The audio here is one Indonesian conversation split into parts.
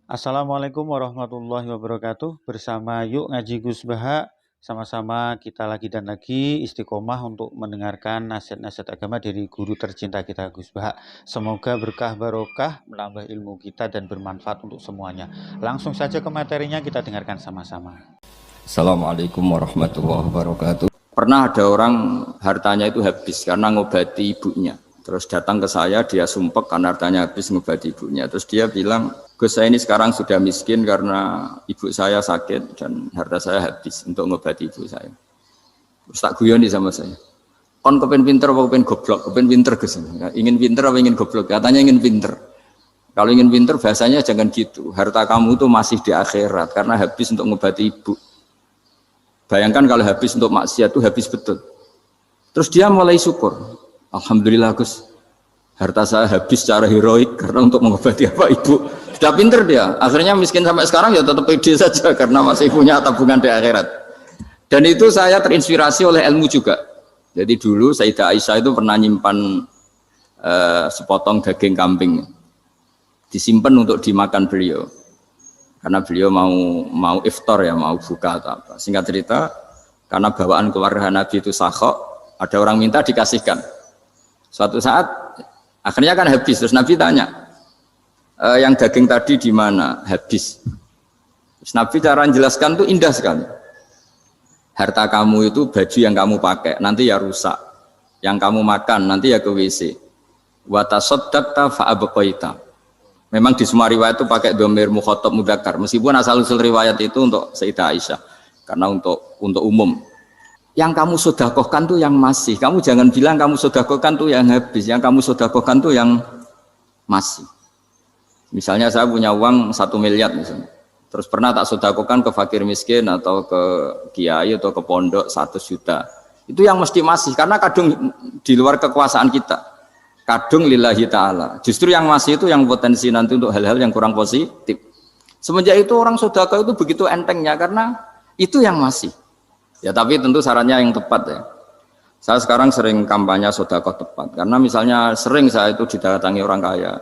Assalamualaikum warahmatullahi wabarakatuh. Bersama Yuk Ngaji Gus Baha, sama-sama kita lagi dan lagi istiqomah untuk mendengarkan nasihat-nasihat agama dari guru tercinta kita Gus Baha. Semoga berkah barokah, menambah ilmu kita dan bermanfaat untuk semuanya. Langsung saja ke materinya, kita dengarkan sama-sama. Assalamualaikum warahmatullahi wabarakatuh. Pernah ada orang hartanya itu habis karena ngobati ibunya. Terus datang ke saya, dia sumpek karena hartanya habis ngobati ibunya. Terus dia bilang, Gus, saya ini sekarang sudah miskin karena ibu saya sakit dan harta saya habis untuk ngobati ibu saya. Terus tak guyoni sama saya. Kon kepen pinter apa kepen goblok? Kepen pinter Gus. Ingin pinter apa ingin goblok? Katanya ingin pinter. Kalau ingin pinter bahasanya jangan gitu. Harta kamu itu masih di akhirat karena habis untuk ngobati ibu. Bayangkan kalau habis untuk maksiat itu habis betul. Terus dia mulai syukur. Alhamdulillah Gus, harta saya habis secara heroik karena untuk mengobati apa ibu. Sudah pinter dia. Akhirnya miskin sampai sekarang ya tetap pede saja karena masih punya tabungan di akhirat. Dan itu saya terinspirasi oleh ilmu juga. Jadi dulu Sayyidah Aisyah itu pernah nyimpan sepotong daging kambing, disimpan untuk dimakan beliau. Karena beliau mau iftar ya, mau buka atau apa. Singkat cerita, karena bawaan keluarga Nabi itu sakhok, ada orang minta dikasihkan. Suatu saat, akhirnya kan habis. Terus Nabi tanya, yang daging tadi di mana? Habis. Terus Nabi cara menjelaskan itu indah sekali. Harta kamu itu baju yang kamu pakai, nanti ya rusak. Yang kamu makan, nanti ya ke WC. Wa tasaddaqta fa abqaita. Memang di semua riwayat itu pakai dhamir mukhatab mudzakkar. Meskipun asal-usul riwayat itu untuk Sayyidah Aisyah. Karena untuk umum. Yang kamu sedekahkan tuh yang masih. Kamu jangan bilang kamu sedekahkan tuh yang habis. Yang kamu sedekahkan tuh yang masih. Misalnya saya punya uang 1 miliar misalnya. Terus pernah tak sedekahkan ke fakir miskin atau ke kiai atau ke pondok 100 juta. Itu yang mesti masih. Karena kadung di luar kekuasaan kita. Kadung lillahi ta'ala. Justru yang masih itu yang potensi nanti untuk hal-hal yang kurang positif. Semenjak itu orang sedekah itu begitu entengnya karena itu yang masih. Ya tapi tentu sarannya yang tepat ya. Saya sekarang sering kampanye sedekah tepat. Karena misalnya sering saya itu didatangi orang kaya.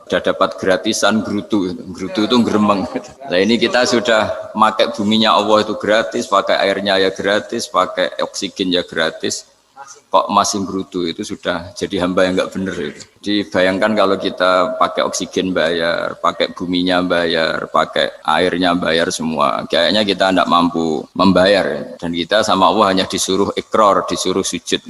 Sudah dapat gratisan gerutu. Gerutu itu geremeng. Nah ini kita sudah pakai buminya Allah itu gratis. Pakai airnya ya gratis. Pakai oksigen ya gratis. Kok masih gerutu, itu sudah jadi hamba yang enggak benar itu. Dibayangkan kalau kita pakai oksigen bayar, pakai buminya bayar, pakai airnya bayar semua, kayaknya kita tidak mampu membayar ya. Dan kita sama Allah hanya disuruh ikrar, disuruh sujud.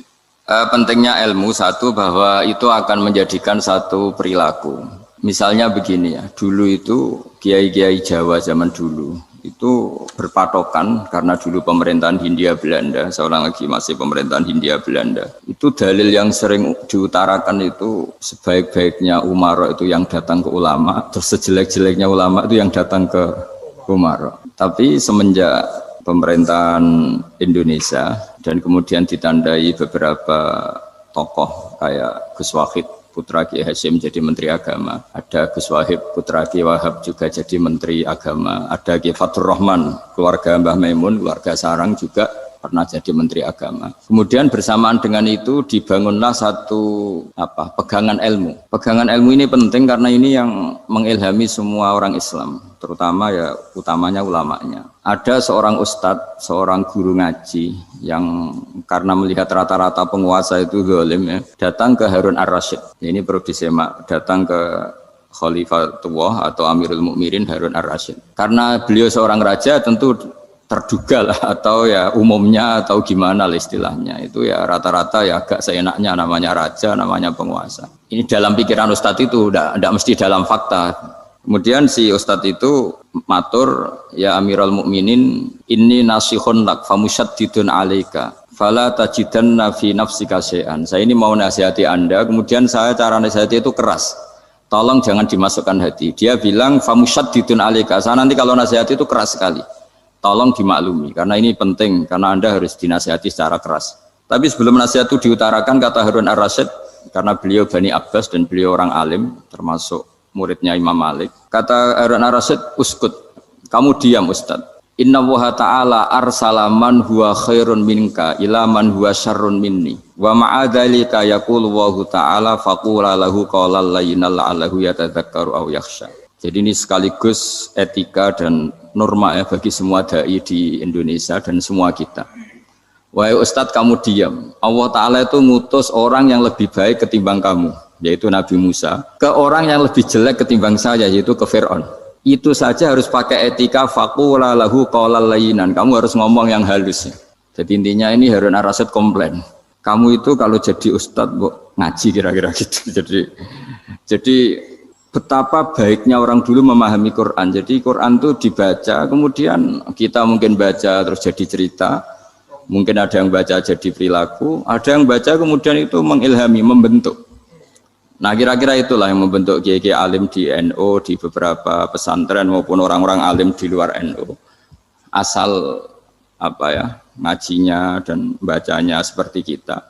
Pentingnya ilmu satu bahwa itu akan menjadikan satu perilaku. Misalnya begini ya, dulu itu kiai-kiai Jawa zaman dulu itu berpatokan karena dulu pemerintahan Hindia Belanda, seorang lagi masih pemerintahan Hindia Belanda. Itu dalil yang sering diutarakan itu sebaik-baiknya umara itu yang datang ke ulama, terus sejelek-jeleknya ulama itu yang datang ke umara. Tapi semenjak pemerintahan Indonesia dan kemudian ditandai beberapa tokoh kayak Gus Wahid putra Kiai Hasyim jadi Menteri Agama, ada Gus Wahib putra Kiai Wahab juga jadi Menteri Agama, ada Kiai Fatur Rahman keluarga Mbah Maimun, keluarga Sarang juga pernah jadi Menteri Agama. Kemudian bersamaan dengan itu dibangunlah satu pegangan ilmu. Pegangan ilmu ini penting karena ini yang mengilhami semua orang Islam, terutama ya utamanya ulamanya. Ada seorang ustadz, seorang guru ngaji yang karena melihat rata-rata penguasa itu zalim ya, datang ke Harun Ar-Rasyid. Ini perlu disemak, datang ke Khalifatullah atau Amirul Mukminin Harun Ar-Rasyid. Karena beliau seorang raja tentu terduga lah atau ya umumnya atau gimana lah istilahnya. Itu ya rata-rata ya agak seenaknya namanya raja, namanya penguasa. Ini dalam pikiran ustadz itu tidak mesti dalam fakta. Kemudian si ustadz itu matur, ya Amirul Mukminin, inni nasihun lak famusyaddidun alaika fala tajidanna fi nafsika syai'an. Saya ini mau nasihati Anda, kemudian saya cara nasihati itu keras. Tolong jangan dimasukkan hati. Dia bilang famusyaddidun alaika. Saya nanti kalau nasihati itu keras sekali. Tolong dimaklumi karena ini penting karena Anda harus dinasihati secara keras. Tapi sebelum nasihat itu diutarakan kata Harun Ar-Rasyid, karena beliau Bani Abbas dan beliau orang alim termasuk muridnya Imam Malik. Kata Harun Ar-Rasyid, uskut, kamu diam Ustaz. Inna Allaha ta'ala arsala man huwa khairun minka ila man huwa syarrun minni. Wa ma'adhalika yaqulu Allahu ta'ala faqula lahu qawlan layyinal la'allahu yatadzakkaru aw yakhsha. Jadi ini sekaligus etika dan norma ya bagi semua dai di Indonesia dan semua kita. Wahai Ustadz kamu diam. Allah Ta'ala itu ngutus orang yang lebih baik ketimbang kamu, yaitu Nabi Musa, ke orang yang lebih jelek ketimbang saya, yaitu ke Fir'aun. Itu saja harus pakai etika faqula lahu qawlan layyinan. Kamu harus ngomong yang halus. Jadi intinya ini Harun ar-Rasyid komplain. Kamu itu kalau jadi Ustadz ngaji kira-kira gitu. Jadi betapa baiknya orang dulu memahami Quran. Jadi Quran itu dibaca, kemudian kita mungkin baca terus jadi cerita, mungkin ada yang baca jadi perilaku, ada yang baca kemudian itu mengilhami, membentuk. Nah kira-kira itulah yang membentuk kiai-kiai alim di NU, di beberapa pesantren maupun orang-orang alim di luar NU. Asal apa ya, ngajinya dan bacanya seperti kita,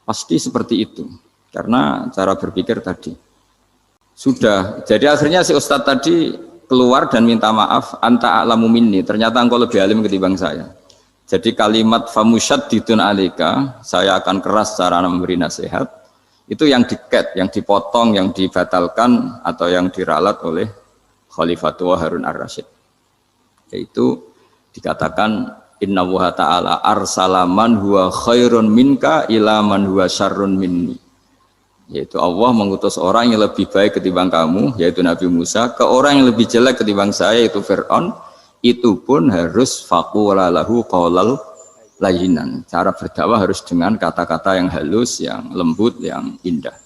pasti seperti itu. Karena cara berpikir tadi. Sudah, jadi akhirnya si Ustadz tadi keluar dan minta maaf, anta a'lamu minni, ternyata engkau lebih alim ketimbang saya. Jadi kalimat famusyaddidun alika, saya akan keras cara memberi nasihat, itu yang diket, yang dipotong, yang dibatalkan atau yang diralat oleh Khalifatullah Harun ar-Rasyid. Yaitu dikatakan inna wuha ta'ala arsala man huwa khairun minka ila man huwa syarrun minni. Yaitu Allah mengutus orang yang lebih baik ketimbang kamu, yaitu Nabi Musa, ke orang yang lebih jelek ketimbang saya, yaitu Fir'aun. Itu pun harus faqula lahu qawlal layyinan. Cara berdakwah harus dengan kata-kata yang halus, yang lembut, yang indah.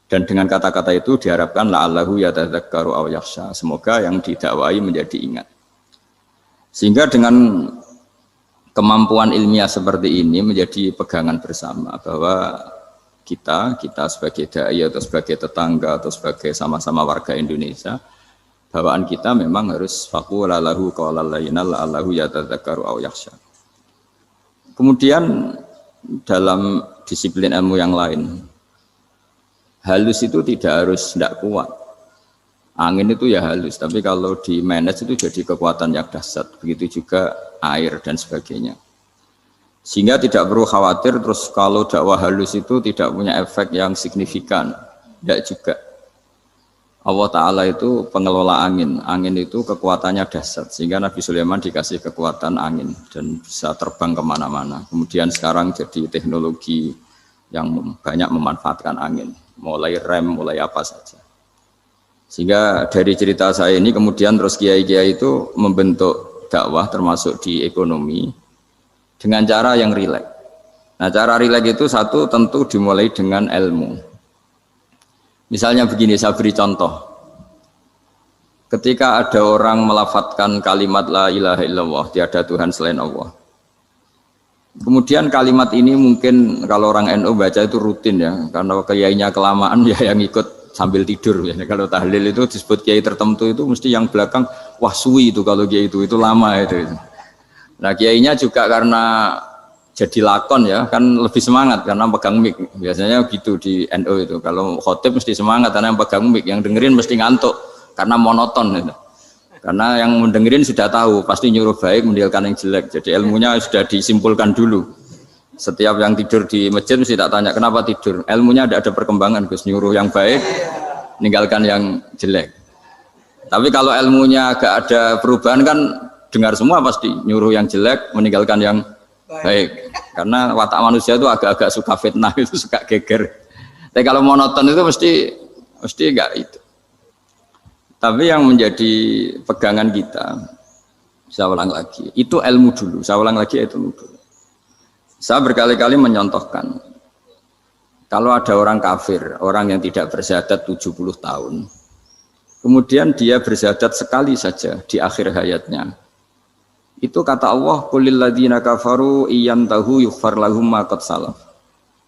Dan dengan kata-kata itu diharapkan la'allahu yatadzakkaru aw yakhsha. Semoga yang didakwai menjadi ingat. Sehingga dengan kemampuan ilmiah seperti ini menjadi pegangan bersama bahwa kita sebagai dai atau sebagai tetangga atau sebagai sama-sama warga Indonesia, bawaan kita memang harus faqula lahu qawlan layyinan la'allahu yatadzakkaru aw yakhsha. Kemudian dalam disiplin ilmu yang lain, halus itu tidak kuat. Angin itu ya halus, tapi kalau di manage itu jadi kekuatan yang dahsyat. Begitu juga air dan sebagainya. Sehingga tidak perlu khawatir terus kalau dakwah halus itu tidak punya efek yang signifikan. Tidak juga. Allah Ta'ala itu pengelola angin. Angin itu kekuatannya dahsyat. Sehingga Nabi Sulaiman dikasih kekuatan angin dan bisa terbang kemana-mana. Kemudian sekarang jadi teknologi yang banyak memanfaatkan angin. Mulai rem, mulai apa saja. Sehingga dari cerita saya ini kemudian terus kiai-kiai itu membentuk dakwah termasuk di ekonomi dengan cara yang rileks. Nah cara rileks itu satu tentu dimulai dengan ilmu. Misalnya begini, saya beri contoh. Ketika ada orang melafadzkan kalimat la ilaha illallah, tiada Tuhan selain Allah. Kemudian kalimat ini mungkin kalau orang NU baca itu rutin ya, karena kiainya kelamaan ya yang ikut sambil tidur ya. Kalau tahlil itu disebut kiai tertentu itu mesti yang belakang wah suwi itu kalau kiai itu lama itu. Nah kiainya juga karena jadi lakon ya kan lebih semangat karena pegang mic. Biasanya gitu di NU itu. Kalau khotib mesti semangat karena yang pegang mic, yang dengerin mesti ngantuk karena monoton itu. Karena yang mendengerin sudah tahu pasti nyuruh baik meninggalkan yang jelek. Jadi ilmunya sudah disimpulkan dulu. Setiap yang tidur di masjid mesti tak tanya kenapa tidur. Ilmunya tidak ada perkembangan, Gus, nyuruh yang baik meninggalkan yang jelek. Tapi kalau ilmunya agak ada perubahan kan dengar semua pasti nyuruh yang jelek meninggalkan yang baik. Karena watak manusia itu agak-agak suka fitnah, itu suka geger. Tapi kalau monoton itu mesti enggak itu. Tapi yang menjadi pegangan kita, saya ulang lagi, itu ilmu dulu. Saya ulang lagi itu ilmu dulu. Saya berkali-kali menyontohkan, kalau ada orang kafir, orang yang tidak bersyahadat 70 tahun, kemudian dia bersyahadat sekali saja di akhir hayatnya. Itu kata Allah, qulil ladzina kafaru iyantahu yughfar lahum ma qad salaf.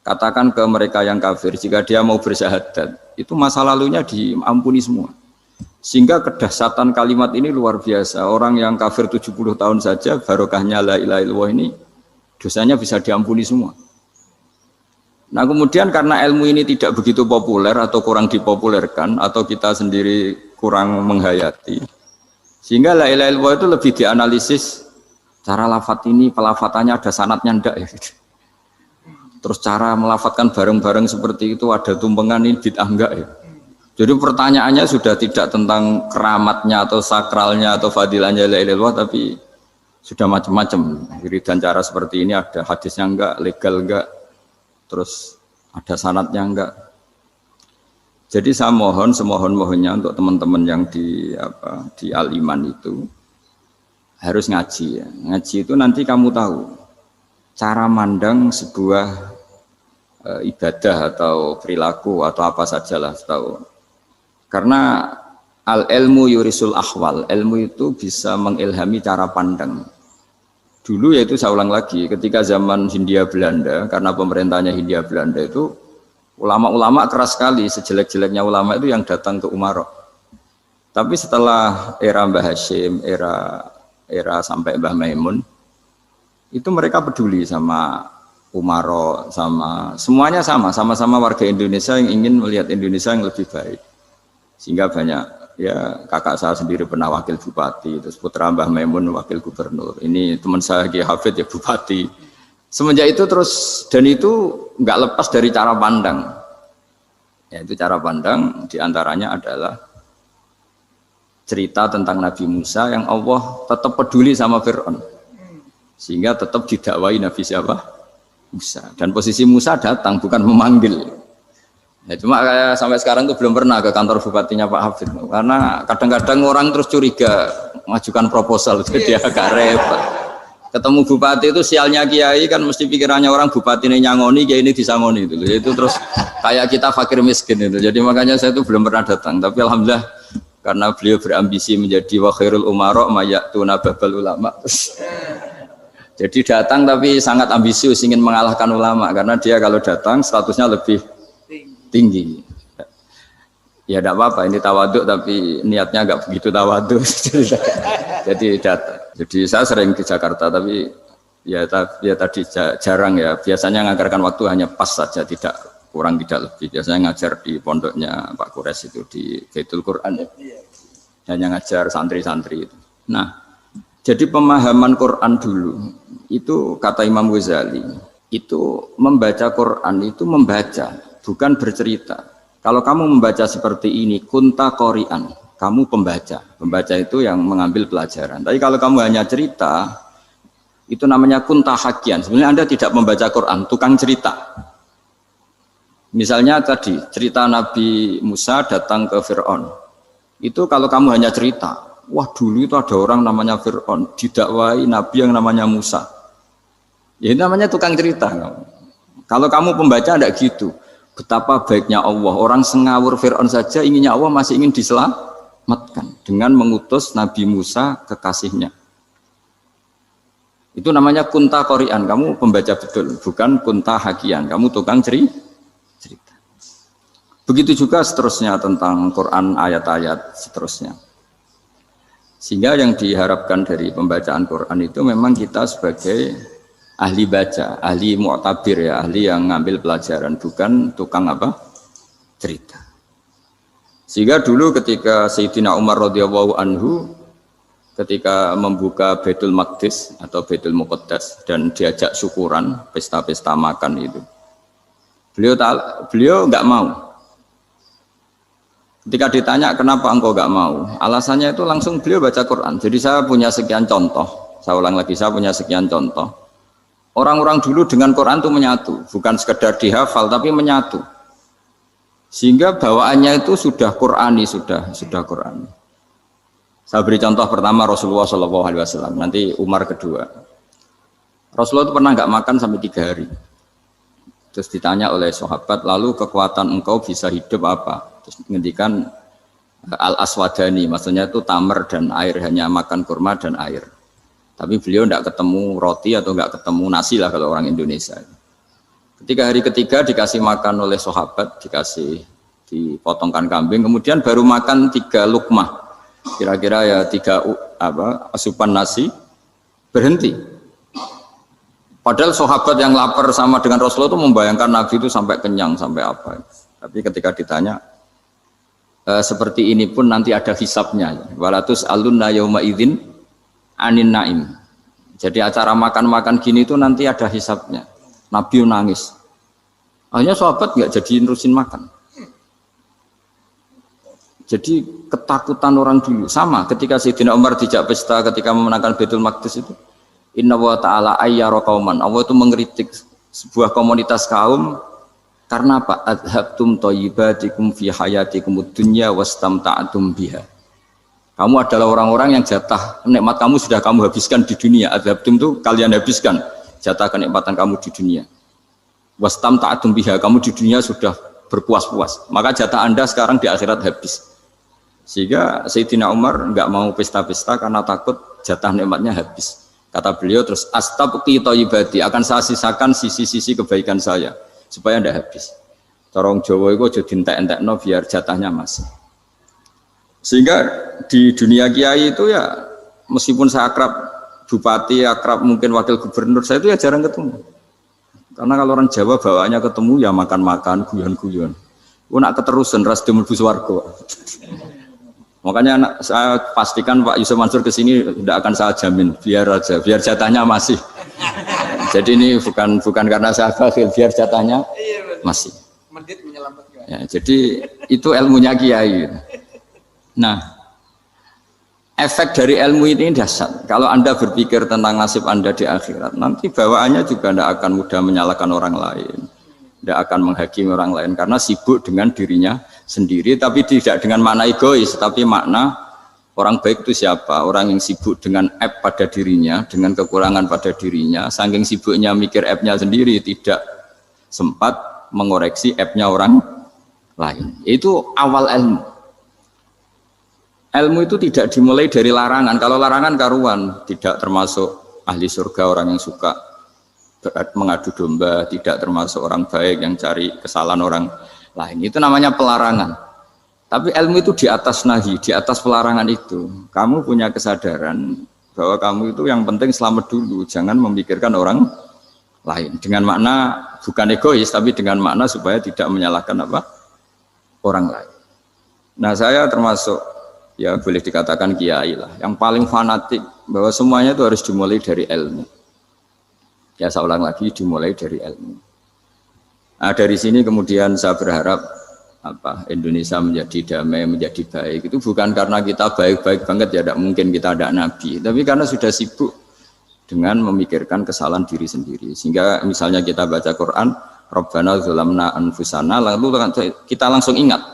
Katakan ke mereka yang kafir, jika dia mau bersyahadat, itu masa lalunya diampuni semua. Sehingga kedahsyatan kalimat ini luar biasa. Orang yang kafir 70 tahun saja, barokahnya la ilaha illallah ini, dosanya bisa diampuni semua. Nah kemudian karena ilmu ini tidak begitu populer atau kurang dipopulerkan, atau kita sendiri kurang menghayati, sehingga la ilaha illallah itu lebih dianalisis cara lafadz ini, pelafatannya ada sanadnya enggak ya gitu. Terus cara melafatkan bareng-bareng seperti itu ada tumpengan ini bid'ah enggak ya. Jadi pertanyaannya sudah tidak tentang keramatnya atau sakralnya atau fadilahnya la ilaha illallah, tapi sudah macam-macam. Wiridan cara seperti ini ada hadisnya enggak, legal enggak, terus ada sanadnya enggak. Jadi saya mohon semohon-mohonnya untuk teman-teman yang di Al-Iman itu harus ngaji ya. Ngaji itu nanti kamu tahu cara mandang sebuah ibadah atau perilaku atau apa sajalah tahu. Karena al-ilmu yurisul ahwal, ilmu itu bisa mengilhami cara pandang. Dulu yaitu saya ulang lagi, ketika zaman Hindia Belanda, karena pemerintahnya Hindia Belanda itu ulama-ulama keras sekali, sejelek-jeleknya ulama itu yang datang ke Umarok. Tapi setelah era Mbah Hashim, era sampai Mbah Maimun, itu mereka peduli sama Umarok, semuanya sama-sama warga Indonesia yang ingin melihat Indonesia yang lebih baik. Sehingga banyak, ya kakak saya sendiri pernah wakil bupati, terus putra Mbah Maimun wakil gubernur. Ini teman saya Ki Hafid ya bupati. Semenjak itu terus, dan itu nggak lepas dari cara pandang. Ya, itu cara pandang diantaranya adalah cerita tentang Nabi Musa yang Allah tetap peduli sama Fir'aun. Sehingga tetap didakwai Nabi siapa? Musa. Dan posisi Musa datang, bukan memanggil. Ya, cuma kayak sampai sekarang tuh belum pernah ke kantor bupatinya Pak Hafid, karena kadang-kadang orang terus curiga mengajukan proposal, jadi agak repot. Ketemu bupati itu sialnya kiai kan mesti pikirannya orang bupati ini nyangoni, kiai ini disangoni itu terus kayak kita fakir miskin itu. Jadi makanya saya itu belum pernah datang, tapi alhamdulillah karena beliau berambisi menjadi wa khairul umara mayatuna babal ulama. Jadi datang tapi sangat ambisius ingin mengalahkan ulama, karena dia kalau datang statusnya lebih tinggi. Ya tidak apa-apa, ini tawaduk tapi niatnya agak begitu tawaduk. Jadi saya sering ke Jakarta tapi ya tadi jarang ya. Biasanya ngajarkan waktu hanya pas saja, tidak kurang tidak lebih. Biasanya ngajar di pondoknya Pak Kures itu di Baitul Quran ya. Hanya ngajar santri-santri itu. Nah, jadi pemahaman Quran dulu itu kata Imam Ghazali itu membaca Quran itu membaca, bukan bercerita. Kalau kamu membaca seperti ini, kunta qori'an, kamu pembaca. Pembaca itu yang mengambil pelajaran. Tapi kalau kamu hanya cerita, itu namanya kunta hakian. Sebenarnya Anda tidak membaca Quran, tukang cerita. Misalnya tadi, cerita Nabi Musa datang ke Fir'aun. Itu kalau kamu hanya cerita, wah dulu itu ada orang namanya Fir'aun, didakwai Nabi yang namanya Musa. Ya ini namanya tukang cerita. Kalau kamu pembaca tidak gitu. Betapa baiknya Allah, orang sengawur Fir'aun saja inginnya Allah masih ingin diselamatkan dengan mengutus Nabi Musa kekasihnya. Itu namanya kunta qori'an, kamu pembaca betul, bukan kunta hakian, kamu tukang cerita. Begitu juga seterusnya tentang Quran ayat-ayat seterusnya. Sehingga yang diharapkan dari pembacaan Quran itu memang kita sebagai ahli baca, ahli mu'tabir ya, ahli yang ngambil pelajaran, bukan tukang apa? Cerita. Sehingga dulu ketika Sayyidina Umar radhiyallahu anhu ketika membuka Baitul Maqdis atau Baitul Muqaddas dan diajak syukuran, pesta-pesta makan itu. Beliau enggak mau. Ketika ditanya kenapa engkau enggak mau? Alasannya itu langsung beliau baca Quran. Jadi saya punya sekian contoh. Saya ulang lagi, saya punya sekian contoh. Orang-orang dulu dengan Quran itu menyatu, bukan sekedar dihafal tapi menyatu. Sehingga bawaannya itu sudah Qurani, sudah Qurani. Saya beri contoh pertama Rasulullah SAW, nanti Umar kedua. Rasulullah itu pernah nggak makan sampai 3 hari. Terus ditanya oleh sahabat, lalu kekuatan engkau bisa hidup apa? Terus ngendikan al-aswadani, maksudnya itu tamar dan air, hanya makan kurma dan air. Tapi beliau tidak ketemu roti atau nggak ketemu nasi lah kalau orang Indonesia. Ketika hari ketiga dikasih makan oleh sahabat, dikasih dipotongkan kambing, kemudian baru makan 3 lukmah, kira-kira ya 3 asupan nasi, berhenti. Padahal sahabat yang lapar sama dengan Rasulullah itu membayangkan Nabi itu sampai kenyang, sampai apa. Tapi ketika ditanya, seperti ini pun nanti ada hisabnya. Walatus alunna yauma idzin anin naim. Jadi acara makan-makan gini itu nanti ada hisabnya. Nabi nangis. Akhirnya sahabat nggak jadi nerusin makan. Jadi ketakutan orang dulu sama ketika Sayyidina Umar dijak pesta ketika memenangkan Baitul Maqdis itu. Inna wa ta'ala ayyara qauman. Allah itu mengkritik sebuah komunitas kaum karena apa? Adhabtum thayyibatikum fi hayatikum dunya wastamta'tum biha. Kamu adalah orang-orang yang jatah nikmat kamu sudah kamu habiskan di dunia. Adhabtum itu kalian habiskan jatah kenikmatan kamu di dunia. Wastamta'tum biha, kamu di dunia sudah berpuas-puas. Maka jatah Anda sekarang di akhirat habis. Sehingga Sayyidina Umar enggak mau pesta-pesta karena takut jatah nikmatnya habis. Kata beliau terus astabqi thayyibati, akan saya sisakan sisi-sisi kebaikan saya supaya ndak habis. Corong Jawa itu aja dientek-entekno biar jatahnya masih. Sehingga di dunia kiai itu ya meskipun saya akrab bupati, akrab mungkin wakil gubernur, saya itu ya jarang ketemu. Karena kalau orang Jawa bawaannya ketemu ya makan-makan, guyon-guyon. Nak keterusan ras mlebu swarga. Makanya saya pastikan Pak Yusuf Mansur ke sini tidak akan saya jamin, biar aja, biar jatahnya masih. Jadi ini bukan karena saya bakhil, biar jatahnya masih. Ya, jadi itu ilmunya kiai. Nah, efek dari ilmu ini dahsyat. Kalau Anda berpikir tentang nasib Anda di akhirat, nanti bawaannya juga tidak akan mudah menyalahkan orang lain, tidak akan menghakimi orang lain karena sibuk dengan dirinya sendiri, tapi tidak dengan makna egois, tapi makna orang baik itu siapa? Orang yang sibuk dengan aib pada dirinya, dengan kekurangan pada dirinya, saking sibuknya mikir aibnya sendiri, tidak sempat mengoreksi aibnya orang lain. Itu awal ilmu. Ilmu itu tidak dimulai dari larangan. Kalau larangan karuan, tidak termasuk ahli surga, orang yang suka mengadu domba, tidak termasuk orang baik yang cari kesalahan orang lain, itu namanya pelarangan. Tapi ilmu itu di atas nahi, di atas pelarangan itu kamu punya kesadaran bahwa kamu itu yang penting selamat dulu, jangan memikirkan orang lain, dengan makna bukan egois tapi dengan makna supaya tidak menyalahkan apa orang lain. Nah, saya termasuk ya boleh dikatakan kiai lah yang paling fanatik bahwa semuanya itu harus dimulai dari ilmu. Ya saya ulang lagi, dimulai dari ilmu. Nah, dari sini kemudian saya berharap Indonesia menjadi damai, menjadi baik. Itu bukan karena kita baik-baik banget, ya tidak mungkin kita ada nabi, tapi karena sudah sibuk dengan memikirkan kesalahan diri sendiri. Sehingga misalnya kita baca Quran, Rabbana dzalamna anfusana, lalu kita langsung ingat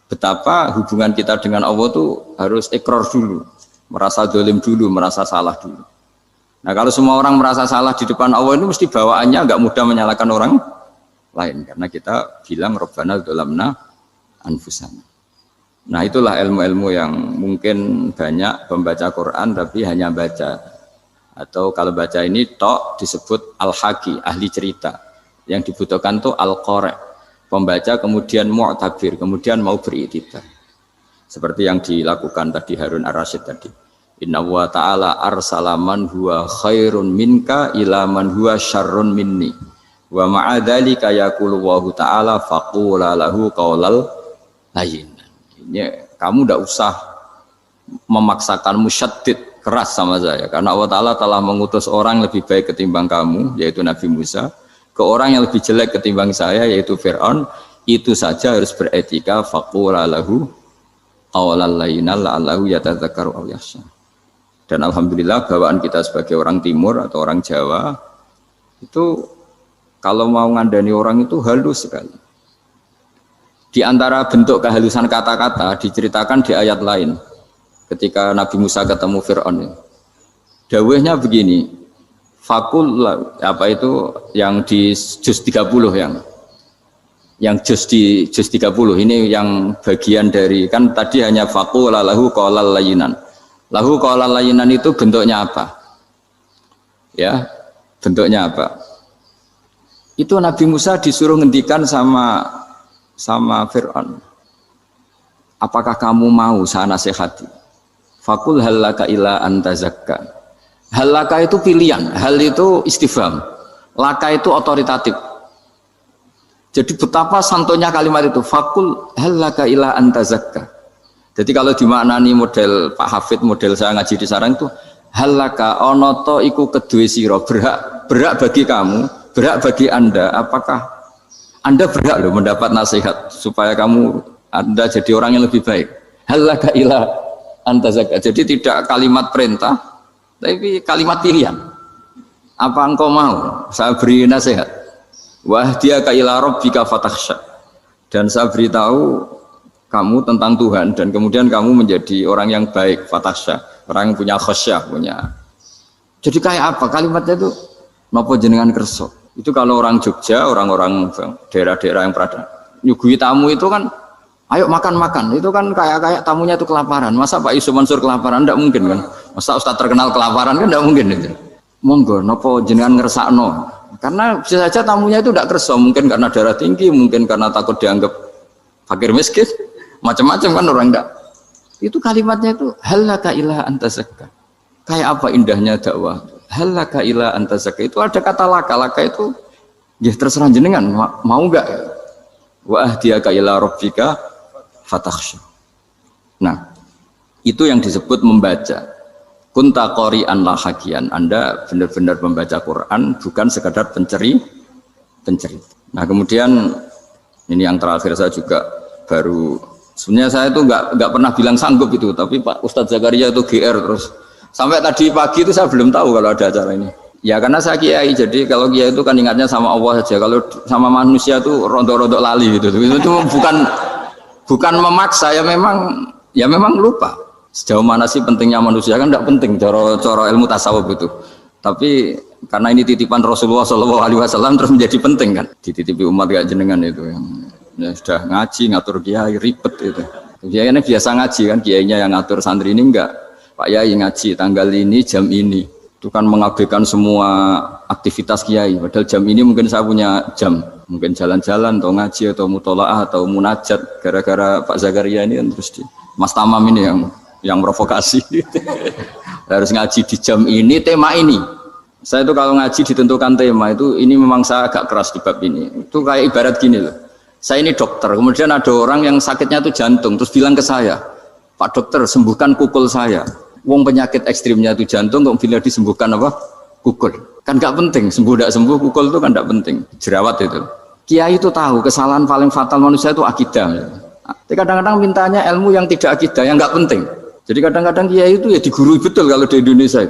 betapa hubungan kita dengan Allah itu harus ikrar dulu, merasa zalim dulu, merasa salah dulu. Nah, kalau semua orang merasa salah di depan Allah itu mesti bawaannya nggak mudah menyalahkan orang lain, karena kita bilang Rabbana dzalamna anfusana. Nah, itulah ilmu-ilmu yang mungkin banyak pembaca Quran tapi hanya baca, atau kalau baca ini tok disebut al-haqi, ahli cerita. Yang dibutuhkan tuh al-qari, pembaca kemudian mu'tabir, kemudian mau beriktibar. Seperti yang dilakukan tadi Harun Ar-Rasyid tadi. Inna wa ta'ala arsala man huwa khairun minka ila man huwa syarrun minni. Wa ma'adzalika yaqulu Allahu ta'ala faqula lahu qaulal layyin. Kamu tidak usah memaksakan musyaddid keras sama saya, karena Allah Ta'ala telah mengutus orang lebih baik ketimbang kamu, yaitu Nabi Musa, ke orang yang lebih jelek ketimbang saya, yaitu Fir'aun. Itu saja harus beretika, faqula lahu qaulal layyin la'allahu yatadzakkaru aw yakhsha. Dan alhamdulillah bawaan kita sebagai orang timur atau orang Jawa itu kalau mau ngandani orang itu halus sekali. Di antara bentuk kehalusan kata-kata diceritakan di ayat lain. Ketika Nabi Musa ketemu Fir'aun, dawuhnya begini, fakul apa itu yang di juz 30 yang juz 30 ini yang bagian dari, kan tadi hanya fakul lahu qaulal layyinan. Lahu qaulal layyinan itu bentuknya apa? Ya, bentuknya apa? Itu Nabi Musa disuruh ngendikan sama Fir'aun. Apakah kamu mau saya nasihati? Fakul halaka ila antazakka. Halaka itu pilihan, hal itu istifham, laka itu otoritatif. Jadi betapa santonya kalimat itu. Fakul halaka ila antazakka. Jadi kalau dimaknani model Pak Hafid, model saya ngaji di sarang itu, halaka onoto iku kedue sira, berhak bagi kamu, berhak bagi Anda, apakah Anda berhak loh mendapat nasihat supaya Anda jadi orang yang lebih baik. Halaka ila anta zakat. Jadi tidak kalimat perintah, tapi kalimat pilihan. Apa engkau mau? Saya beri nasihat. Wahdiyaka ila rabbika fatakhsha. Dan saya beritahu kamu tentang Tuhan dan kemudian kamu menjadi orang yang baik, fatakhsha, orang yang punya khasyah, punya. Jadi kayak apa kalimatnya itu? Napa jenengan kerso? Itu kalau orang Jogja, orang-orang daerah-daerah yang berada nyugui tamu itu kan, ayo makan-makan. Itu kan kayak tamunya itu kelaparan. Masa Pak Yusuf Mansur kelaparan? Tidak mungkin kan? Masa Ustadz terkenal kelaparan kan? Tidak mungkin itu. Monggo, napa jenengan ngersakno? Karena bisa saja tamunya itu tidak kerso, mungkin karena darah tinggi, mungkin karena takut dianggap fakir miskin, macam-macam kan orang enggak. Itu kalimatnya itu halaka ila anta zakka. Kayak apa indahnya dakwah. Halaka ila anta zakka. Itu ada kata laka itu ya terserah jenengan mau enggak. Wa ahdiyaka ila rabbika fatakhsha. Nah, itu yang disebut membaca. Kunta qori'an la hakian. Anda benar-benar membaca Quran, bukan sekadar penceri. Nah, kemudian ini yang terakhir saya juga baru, sebenarnya saya itu nggak pernah bilang sanggup itu, tapi Pak Ustadz Zakaria itu GR terus. Sampai tadi pagi itu saya belum tahu kalau ada acara ini. Ya karena saya kiai, jadi kalau kiai itu kan ingatnya sama Allah saja. Kalau sama manusia itu rontok-rontok lali gitu. Itu bukan memaksa, ya memang lupa. Sejauh mana sih pentingnya manusia kan tidak penting cara ilmu tasawuf itu. Tapi karena ini titipan Rasulullah SAW terus menjadi penting kan. Dititipi umat kayak jenengan itu yang ya sudah ngaji ngatur kiai ribet itu. Kiai ini biasa ngaji kan, kiainya yang ngatur, santri ini enggak. Pak Yai ngaji tanggal ini jam ini. Itu kan mengabaikan semua aktivitas kiai. Padahal jam ini mungkin saya punya jam. Mungkin jalan-jalan atau ngaji atau mutolaah atau munajat. Gara-gara Pak Zakaria ini kan terus Mas Tamam ini yang provokasi. Harus ngaji di jam ini, tema ini. Saya itu kalau ngaji ditentukan tema itu, ini memang saya agak keras di bab ini. Itu kayak ibarat gini loh. Saya ini dokter, kemudian ada orang yang sakitnya itu jantung, terus bilang ke saya, Pak dokter sembuhkan kukul saya. Wong penyakit ekstrimnya itu jantung, kok bila disembuhkan apa? Kukul. Kan gak penting, sembuh tidak sembuh, kukul itu kan gak penting. Jerawat itu. Kiai itu tahu kesalahan paling fatal manusia itu akidah. Tapi kadang-kadang mintanya ilmu yang tidak akidah, yang gak penting. Jadi kadang-kadang kiai itu ya digurui betul kalau di Indonesia.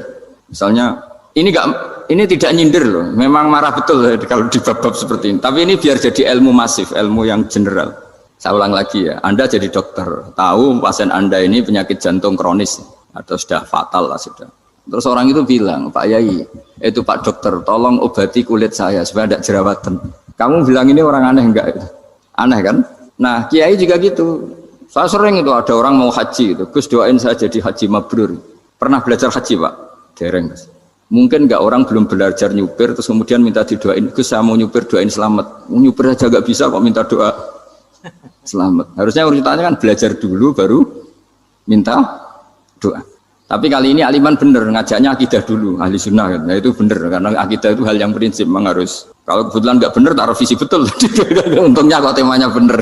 Misalnya ini tidak nyindir loh, memang marah betul kalau di bab-bab seperti ini. Tapi ini biar jadi ilmu masif, ilmu yang general. Saya ulang lagi ya, Anda jadi dokter, tahu pasien Anda ini penyakit jantung kronis atau sudah fatal lah sudah. Terus orang itu bilang, Pak Yai, itu Pak dokter, tolong obati kulit saya supaya tidak jerawatan. Kamu bilang ini orang aneh enggak? Aneh kan? Nah, kiai juga gitu. Saya sering itu ada orang mau haji itu, Gus doain saya jadi haji mabrur. Pernah belajar haji Pak? Dereng. Mungkin enggak orang belum belajar nyupir terus kemudian minta didoain, Gus saya mau nyupir doain selamat. Nyupir aja enggak bisa kok minta doa selamat. Harusnya urutannya kan belajar dulu baru minta doa. Tapi kali ini Aliman bener ngajaknya akidah dulu, ahli sunnah kan. Nah, itu bener karena akidah itu hal yang prinsip memang harus. Kalau kebetulan enggak bener taruh visi betul. Untungnya kok temanya bener.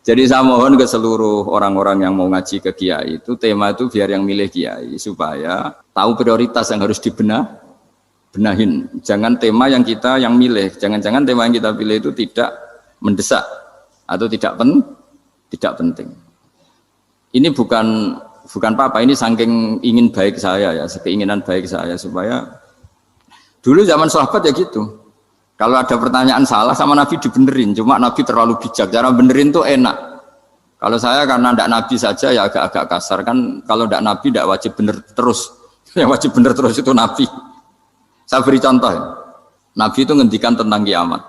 Jadi saya mohon ke seluruh orang-orang yang mau ngaji ke kiai itu tema itu biar yang milih kiai supaya tahu prioritas yang harus benahin. Jangan tema yang milih, jangan-jangan tema yang kita pilih itu tidak mendesak atau tidak penting. Ini bukan apa-apa, ini saking ingin baik saya ya, keinginan baik saya supaya dulu zaman sahabat ya gitu. Kalau ada pertanyaan salah sama Nabi dibenerin, cuma Nabi terlalu bijak, cara benerin tuh enak. Kalau saya karena tidak Nabi saja ya agak-agak kasar kan, kalau tidak Nabi tidak wajib bener terus, yang wajib bener terus itu Nabi. Saya beri contoh ya. Nabi itu ngendikan tentang kiamat,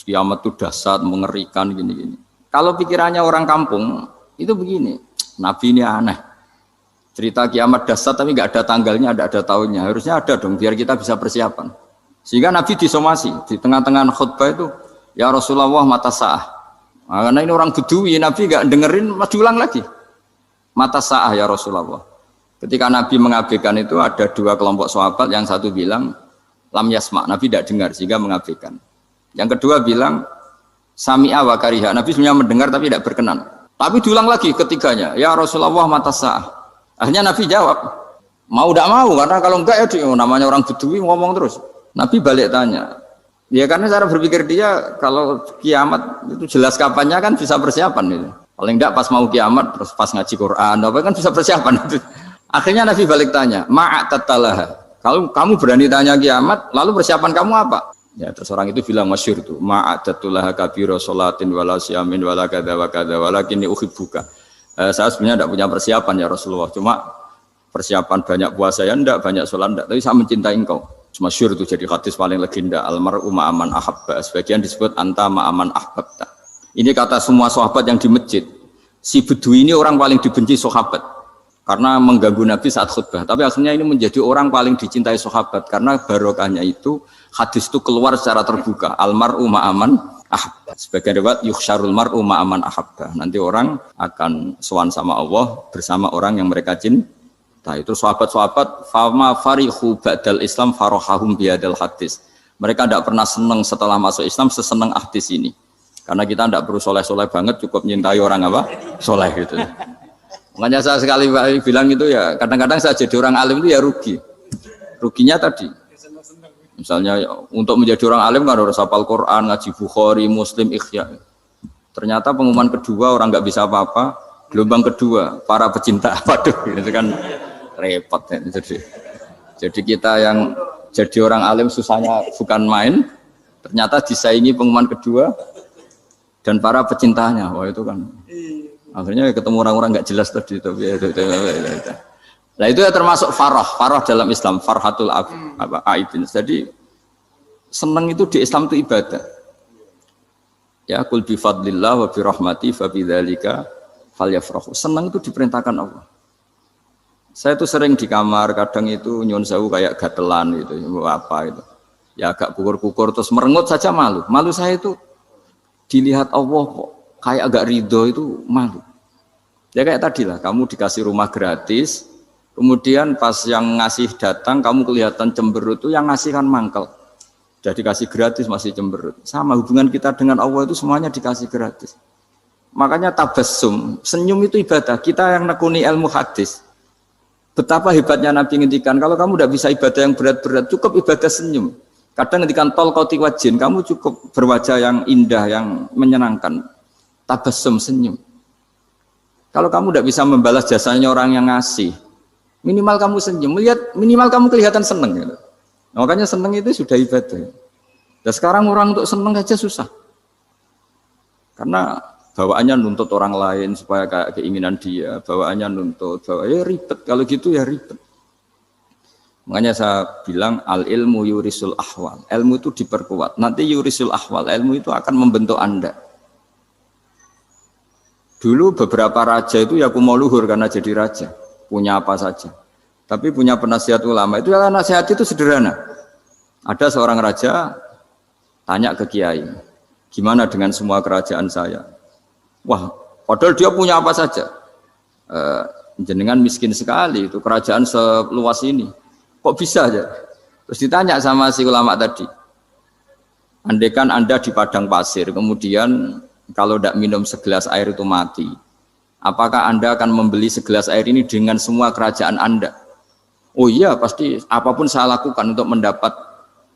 kiamat itu dahsyat, mengerikan gini-gini. Kalau pikirannya orang kampung itu begini, Nabi ini aneh. Cerita kiamat dahsyat tapi nggak ada tanggalnya, nggak ada tahunnya, harusnya ada dong biar kita bisa persiapan. Sehingga Nabi disomasi di tengah-tengah khutbah itu, ya Rasulullah mata sa'ah. Nah, karena ini orang Bedui, Nabi nggak dengerin, masih ulang lagi. Mata sa'ah ya Rasulullah. Ketika Nabi mengabaikan itu ada dua kelompok sahabat, yang satu bilang lam yasma, Nabi tidak dengar sehingga mengabaikan. Yang kedua bilang sami'a wa kariha, Nabi sebenarnya mendengar tapi tidak berkenan. Tapi diulang lagi ketiganya, ya Rasulullah mata sa'ah. Akhirnya Nabi jawab, mau tidak mau, karena kalau enggak ya namanya orang Bedui ngomong terus. Nabi balik tanya, ya karena cara berpikir dia kalau kiamat itu jelas kapannya kan bisa persiapan itu. Paling enggak pas mau kiamat terus pas ngaji Quran apa kan bisa persiapan itu. Akhirnya Nabi balik tanya, ma'atatalaha. Kalau kamu berani tanya kiamat, lalu persiapan kamu apa? Ya terus orang itu bilang masyhur itu, ma'atatulaha kabira sholatin wala siyamin wala kadza wa kadza walakinni uhibbuka. Saya sebenarnya tidak punya persiapan ya Rasulullah, cuma persiapan banyak puasa ya enggak, banyak sholat enggak, tapi saya mencintai engkau. Masyhur itu jadi hadis paling legenda, almar'u ma'aman ahabba. Sebagian disebut anta ma'aman ahbabta. Ini kata semua sahabat yang di masjid. Si Bedui ini orang paling dibenci sahabat karena mengganggu Nabi saat khutbah. Tapi akhirnya ini menjadi orang paling dicintai sahabat karena barokahnya itu hadis itu keluar secara terbuka. Almar'u ma'aman ahabba. Sebagian riwayat yukhsyarul mar'u ma'aman ahabba. Nanti orang akan sowan sama Allah bersama orang yang mereka cintai. Nah, itu sahabat-sahabat fama farihu ba'dal Islam farahahum biadal hadis. Mereka tidak pernah senang setelah masuk Islam sesenang hadis ini. Karena kita tidak perlu soleh-soleh banget, cukup nyintai orang apa? Soleh gitu. Makanya saya sekali bilang itu ya, kadang-kadang saya jadi orang alim itu ya rugi. Ruginya tadi. Misalnya untuk menjadi orang alim kan harus hafal Quran, ngaji Bukhari, Muslim, Ikhya. Ternyata pengumuman kedua orang nggak bisa apa-apa. Gelombang kedua para pecinta, waduh, itu kan repot ya. Jadi kita yang jadi orang alim susahnya bukan main, ternyata disaingi pengumuman kedua dan para pecintanya. Wah itu kan akhirnya ketemu orang-orang nggak jelas tadi. Nah itu ya termasuk farah dalam Islam, farhatul aibin. Jadi senang itu di Islam itu ibadah. Ya kul bi fadlillah wa bi rahmati fa bidzalika falyafrahu. Senang itu diperintahkan Allah. Saya tuh sering di kamar, kadang itu nyun sewu kayak gatelan gitu, apa itu. Ya agak kukur-kukur terus merengut saja malu. Malu saya itu dilihat Allah kok kayak agak ridho itu malu. Ya kayak tadi lah, kamu dikasih rumah gratis, kemudian pas yang ngasih datang kamu kelihatan cemberut, itu yang ngasih kan mangkel. Sudah dikasih gratis masih cemberut. Sama hubungan kita dengan Allah itu semuanya dikasih gratis. Makanya tabassum, senyum itu ibadah. Kita yang nekuni ilmu hadis. Betapa hebatnya Nabi ngendikan, kalau kamu tidak bisa ibadah yang berat-berat, cukup ibadah senyum. Kadang ngendikan tol koti wajin, kamu cukup berwajah yang indah, yang menyenangkan. Tabassum, senyum. Kalau kamu tidak bisa membalas jasanya orang yang ngasih, minimal kamu senyum, minimal kamu kelihatan senang. Gitu. Makanya senang itu sudah ibadah. Dan sekarang orang untuk senang aja susah. Karena bawaannya nuntut orang lain supaya kayak keinginan dia, bawaannya nuntut, ya ribet, kalau gitu ya ribet. Makanya saya bilang al ilmu yurisul ahwal, ilmu itu diperkuat, nanti yurisul ahwal, ilmu itu akan membentuk Anda. Dulu beberapa raja itu ya mau luhur karena jadi raja, punya apa saja. Tapi punya penasihat ulama, itu ya nasihat itu sederhana. Ada seorang raja tanya ke kiai, gimana dengan semua kerajaan saya? Wah, padahal dia punya apa saja. Jenengan miskin sekali, itu kerajaan seluas ini. Kok bisa aja? Terus ditanya sama si ulama tadi. Andaikan Anda di padang pasir, kemudian kalau tidak minum segelas air itu mati. Apakah Anda akan membeli segelas air ini dengan semua kerajaan Anda? Oh iya, pasti apapun saya lakukan untuk mendapat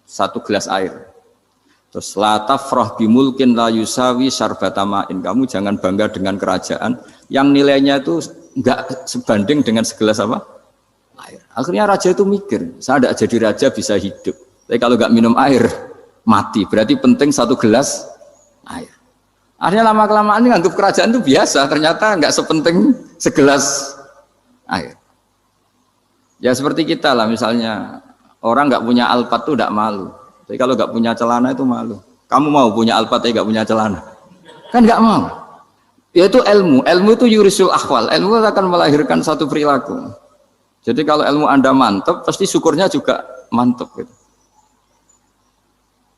satu gelas air. Terus la tafrah bimulkin la yusawi syarbatamain. Kamu jangan bangga dengan kerajaan yang nilainya itu enggak sebanding dengan segelas apa? Air. Akhirnya raja itu mikir, saya tidak jadi raja bisa hidup. Tapi kalau enggak minum air mati. Berarti penting satu gelas air. Akhirnya lama-kelamaan ini anggap kerajaan itu biasa, ternyata enggak sepenting segelas air. Ya seperti kita lah, misalnya orang enggak punya Alphard itu enggak malu. Tapi kalau nggak punya celana itu malu. Kamu mau punya Alphard tapi nggak punya celana? Kan nggak mau. Yaitu ilmu. Ilmu itu yurisul ahwal. Ilmu akan melahirkan satu perilaku. Jadi kalau ilmu Anda mantap, pasti syukurnya juga mantap. Gitu.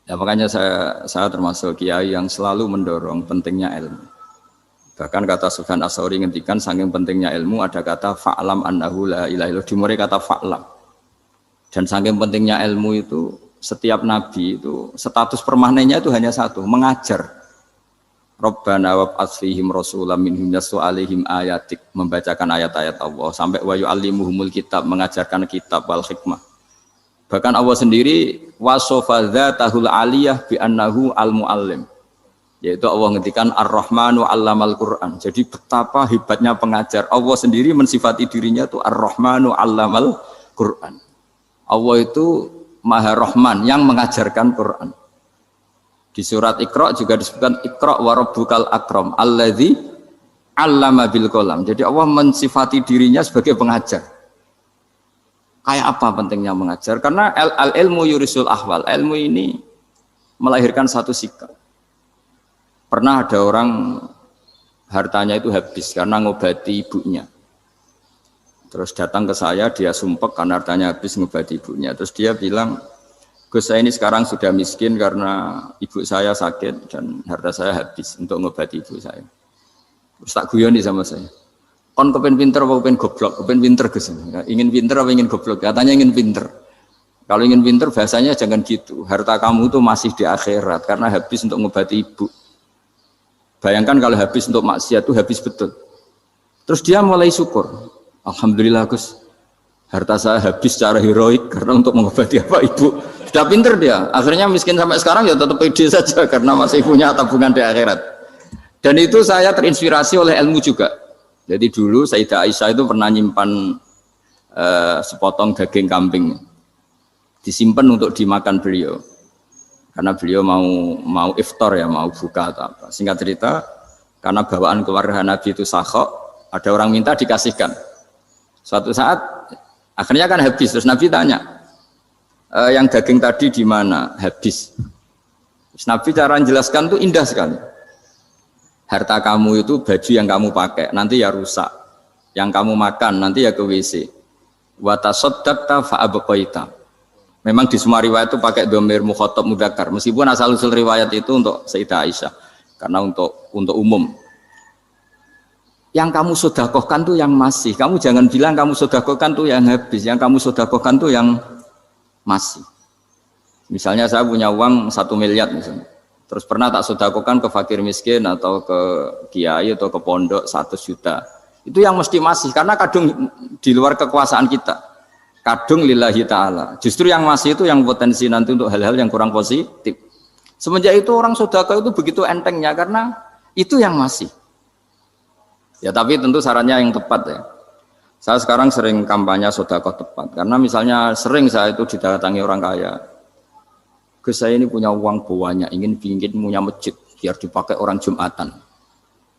Ya makanya saya termasuk kiai yang selalu mendorong pentingnya ilmu. Bahkan kata Sufyan Ats-Tsauri ngendikan saking pentingnya ilmu ada kata fa'lam annahu la ilaha illallah. Dimulai kata fa'lam. Dan saking pentingnya ilmu itu setiap nabi itu status permanennya itu hanya satu, mengajar. Rabbana wab'ats fihim rasulam minhum yatlu 'alaihim ayatik, membacakan ayat-ayat Allah sampai wa yu'allimuhumul kitab, mengajarkan kitab wal hikmah. Bahkan Allah sendiri wasofa dzatahul aliyah bi annahu al muallim. Yaitu Allah ngendikan Ar-Rahmanu 'allamal Qur'an. Jadi betapa hebatnya pengajar. Allah sendiri mensifati dirinya itu Ar-Rahmanu 'allamal Qur'an. Allah itu Maha Rahman yang mengajarkan Quran. Di surat Iqra juga disebutkan Iqra wa rabbukal akram alladzi 'allama bil qalam. Jadi Allah mensifati dirinya sebagai pengajar. Kayak apa pentingnya mengajar? Karena al-ilmu yurisul ahwal. Ilmu ini melahirkan satu sikap. Pernah ada orang hartanya itu habis karena ngobati ibunya. Terus datang ke saya, dia sumpek karena hartanya habis ngobati ibunya. Terus dia bilang, Gus saya ini sekarang sudah miskin karena ibu saya sakit dan harta saya habis untuk ngobati ibu saya. Terus tak guyoni sama saya. Kon kepen pinter apa kepen goblok? Kepen pinter Gus. Ingin pinter apa ingin goblok? Katanya ingin pinter. Kalau ingin pinter bahasanya jangan gitu. Harta kamu itu masih di akhirat karena habis untuk ngobati ibu. Bayangkan kalau habis untuk maksiat itu habis betul. Terus dia mulai syukur. Alhamdulillah Gus, harta saya habis secara heroik karena untuk mengobati apa ibu. Sudah pinter dia. Akhirnya miskin sampai sekarang ya tetap pede saja karena masih punya tabungan di akhirat. Dan itu saya terinspirasi oleh ilmu juga. Jadi dulu Sayyidah Aisyah itu pernah nyimpan sepotong daging kambing. Disimpan untuk dimakan beliau. Karena beliau mau iftar ya, mau buka atau apa. Singkat cerita, karena bawaan keluarga Nabi itu sakhok, ada orang minta dikasihkan. Suatu saat, akhirnya kan habis. Terus Nabi tanya, yang daging tadi di mana? Habis. Terus Nabi cara menjelaskan itu indah sekali. Harta kamu itu baju yang kamu pakai, nanti ya rusak. Yang kamu makan, nanti ya ke WC. Wa tasaddaqta fa abqaita. Memang di semua riwayat itu pakai dhamir mukhatab mudzakkar. Meskipun asal-usul riwayat itu untuk Sayyidah Aisyah. Karena untuk umum. Yang kamu sedekahkan tuh yang masih. Kamu jangan bilang kamu sedekahkan tuh yang habis. Yang kamu sedekahkan tuh yang masih. Misalnya saya punya uang 1 miliar misalnya. Terus pernah tak sedekahkan ke fakir miskin atau ke kiai atau ke pondok 100 juta. Itu yang mesti masih. Karena kadung di luar kekuasaan kita. Kadung lillahi ta'ala. Justru yang masih itu yang potensi nanti untuk hal-hal yang kurang positif. Semenjak itu orang sedekah itu begitu entengnya karena itu yang masih. Ya tapi tentu sarannya yang tepat ya. Saya sekarang sering kampanye sedekah tepat. Karena misalnya sering saya itu didatangi orang kaya. Gus saya ini punya uang banyak, ingin punya masjid biar dipakai orang Jumatan.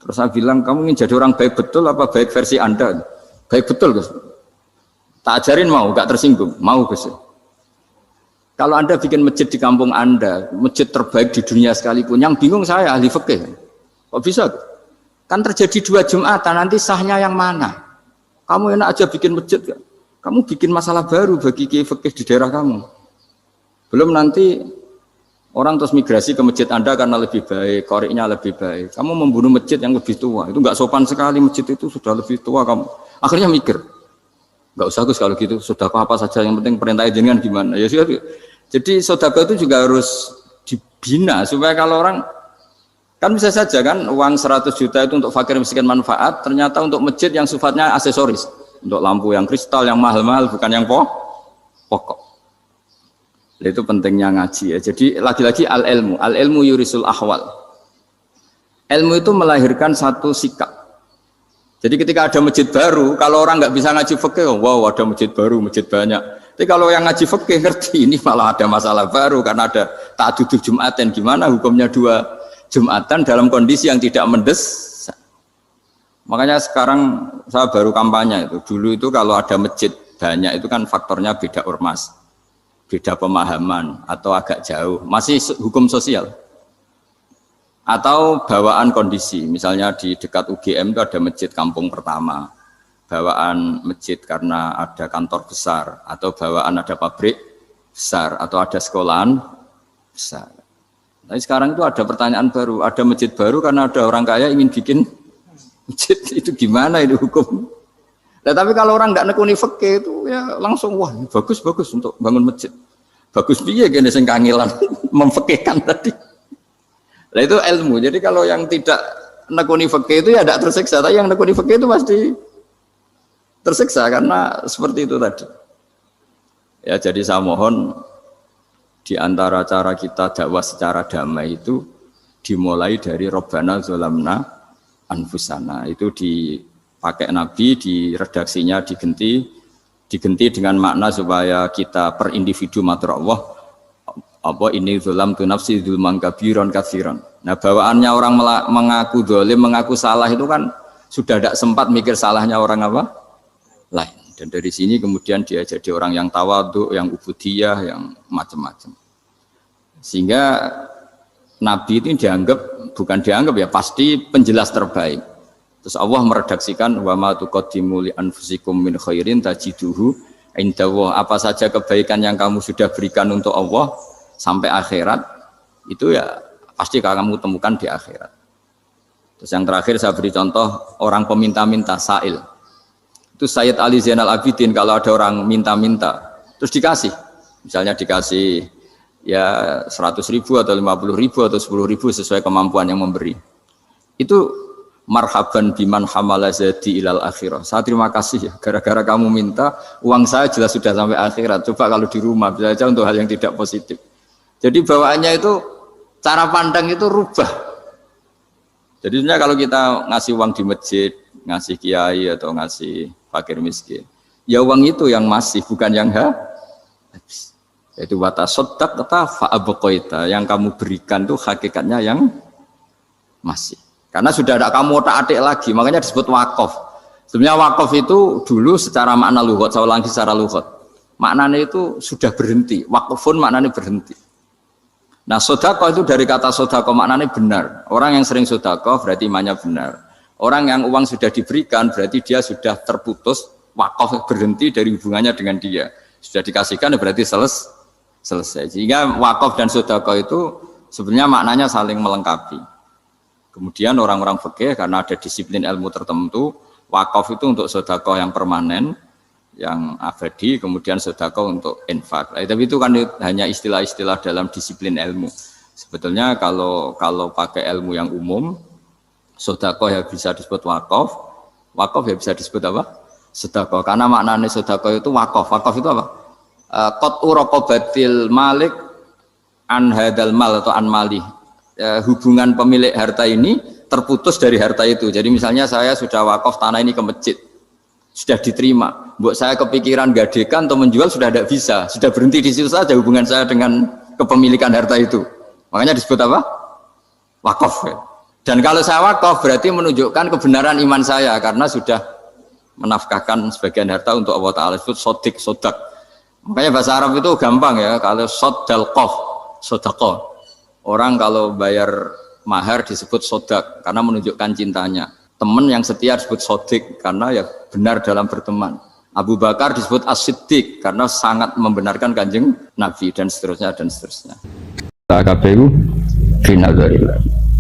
Terus saya bilang, kamu ingin jadi orang baik betul apa baik versi Anda? Baik betul Gus. Tak ajarin mau, gak tersinggung, mau Gus. Kalau Anda bikin masjid di kampung Anda, masjid terbaik di dunia sekalipun, yang bingung saya ahli fikih. Kok bisa? Kan terjadi 2 Jumatan, nanti sahnya yang mana? Kamu enak aja bikin masjid, gak? Kamu bikin masalah baru bagi kiai fikih di daerah kamu. Belum nanti orang terus migrasi ke masjid Anda karena lebih baik, koriknya lebih baik. Kamu membunuh masjid yang lebih tua, itu nggak sopan sekali, masjid itu sudah lebih tua kamu. Akhirnya mikir. Nggak usah Gus kalau gitu, sedekah apa saja yang penting perintah jenengan gimana ya sudah. Jadi sedekah itu juga harus dibina supaya kalau orang kan bisa saja kan uang 100 juta itu untuk fakir miskin manfaat, ternyata untuk masjid yang sifatnya aksesoris, untuk lampu yang kristal yang mahal-mahal bukan yang pokok. Itu pentingnya ngaji ya. Jadi lagi-lagi al ilmu yurisul ahwal. Ilmu itu melahirkan satu sikap. Jadi ketika ada masjid baru, kalau orang nggak bisa ngaji fikih, wow ada masjid baru, masjid banyak. Tapi kalau yang ngaji fikih ngerti ini malah ada masalah baru karena ada ta'addud Jumatan. Gimana hukumnya 2 Jumatan dalam kondisi yang tidak mendesak? Makanya sekarang saya baru kampanye itu. Dulu itu kalau ada masjid banyak itu kan faktornya beda ormas, beda pemahaman atau agak jauh. Masih hukum sosial. Atau bawaan kondisi, misalnya di dekat UGM itu ada masjid kampung pertama, bawaan masjid karena ada kantor besar, atau bawaan ada pabrik besar, atau ada sekolahan besar. Tapi sekarang itu ada pertanyaan baru, ada masjid baru karena ada orang kaya ingin bikin masjid, itu gimana itu hukum? Nah, tapi kalau orang nggak nekuni fikih itu ya langsung wah bagus untuk bangun masjid. Bagus piye gene sing kangelan memfikihkan tadi. Nah itu ilmu. Jadi kalau yang tidak nekuni fikih itu ya tidak tersiksa. Tapi yang nekuni fikih itu pasti tersiksa karena seperti itu tadi. Ya jadi saya mohon di antara cara kita dakwah secara damai itu dimulai dari Robbana Zolamna Anfusana. Itu dipakai Nabi, di redaksinya diganti dengan makna supaya kita per individu matur Allah, apa ini zolam tu nafsi zulman kabiron katsiran. Nah, bawaannya orang mengaku zalim, mengaku salah itu kan sudah tidak sempat mikir salahnya orang apa lain. Dan dari sini kemudian dia jadi orang yang tawadhu, yang ubudiyah, yang macam-macam. Sehingga Nabi itu bukan dianggap ya, pasti penjelas terbaik. Terus Allah meredaksikan wa ma tuqaddimu li anfusikum min khairin tajiduhu indallah. Apa saja kebaikan yang kamu sudah berikan untuk Allah sampai akhirat, itu ya pasti kamu temukan di akhirat. Terus yang terakhir saya beri contoh orang peminta-minta, sa'il. Itu Sayyid Ali Zainal Abidin, kalau ada orang minta-minta terus dikasih, misalnya dikasih ya 100.000 atau 50.000 atau 10.000 sesuai kemampuan yang memberi, itu marhaban biman hamala zadi ilal akhirah. Saya terima kasih ya, gara-gara kamu minta uang saya jelas sudah sampai akhirat. Coba kalau di rumah bisa saja untuk hal yang tidak positif. Jadi bawaannya itu, cara pandang itu rubah. Jadi sebenarnya kalau kita ngasih uang di masjid, ngasih kiai atau ngasih fakir miskin, ya uang itu yang masih, bukan yang habis. Itu watasodak kata fa'abqaita, yang kamu berikan tuh hakikatnya yang masih. Karena sudah ada kamu otak-atik lagi, makanya disebut wakaf. Sebenarnya wakaf itu dulu secara makna lughat, saya ulangi secara lughat, maknanya itu sudah berhenti. Wakfun maknanya berhenti. Nah, sedekah itu dari kata sedekah maknanya benar. Orang yang sering sedekah berarti imannya benar. Orang yang uang sudah diberikan berarti dia sudah terputus, wakaf berhenti dari hubungannya dengan dia. Sudah dikasihkan berarti selesai. Sehingga wakaf dan sedekah itu sebenarnya maknanya saling melengkapi. Kemudian orang-orang fikih karena ada disiplin ilmu tertentu, wakaf itu untuk sedekah yang permanen, yang abadi, kemudian sedekah untuk infak. Tapi itu kan hanya istilah-istilah dalam disiplin ilmu. Sebetulnya kalau pakai ilmu yang umum, sedekah ya bisa disebut wakaf, wakaf ya bisa disebut apa? Sedekah. Karena maknanya sedekah itu wakaf. Wakaf itu apa? Qat'u raqabatil malik an hadal mal atau an mali. Hubungan pemilik harta ini terputus dari harta itu. Jadi misalnya saya sudah wakaf tanah ini ke masjid, sudah diterima. Buat saya kepikiran gadekan atau menjual sudah tidak bisa, sudah berhenti di situ saja hubungan saya dengan kepemilikan harta itu. Makanya disebut apa? Wakaf. Dan kalau saya wakaf berarti menunjukkan kebenaran iman saya karena sudah menafkahkan sebagian harta untuk Allah Ta'ala. Disebut sodik, sodak. Makanya bahasa Arab itu gampang ya, kalau soddalqoh, sodaqoh. Orang kalau bayar mahar disebut sodak karena menunjukkan cintanya. Teman yang setia disebut sodik karena ya benar dalam berteman. Abu Bakar disebut as-siddiq karena sangat membenarkan kanjeng Nabi, dan seterusnya dan seterusnya. KPU final dari.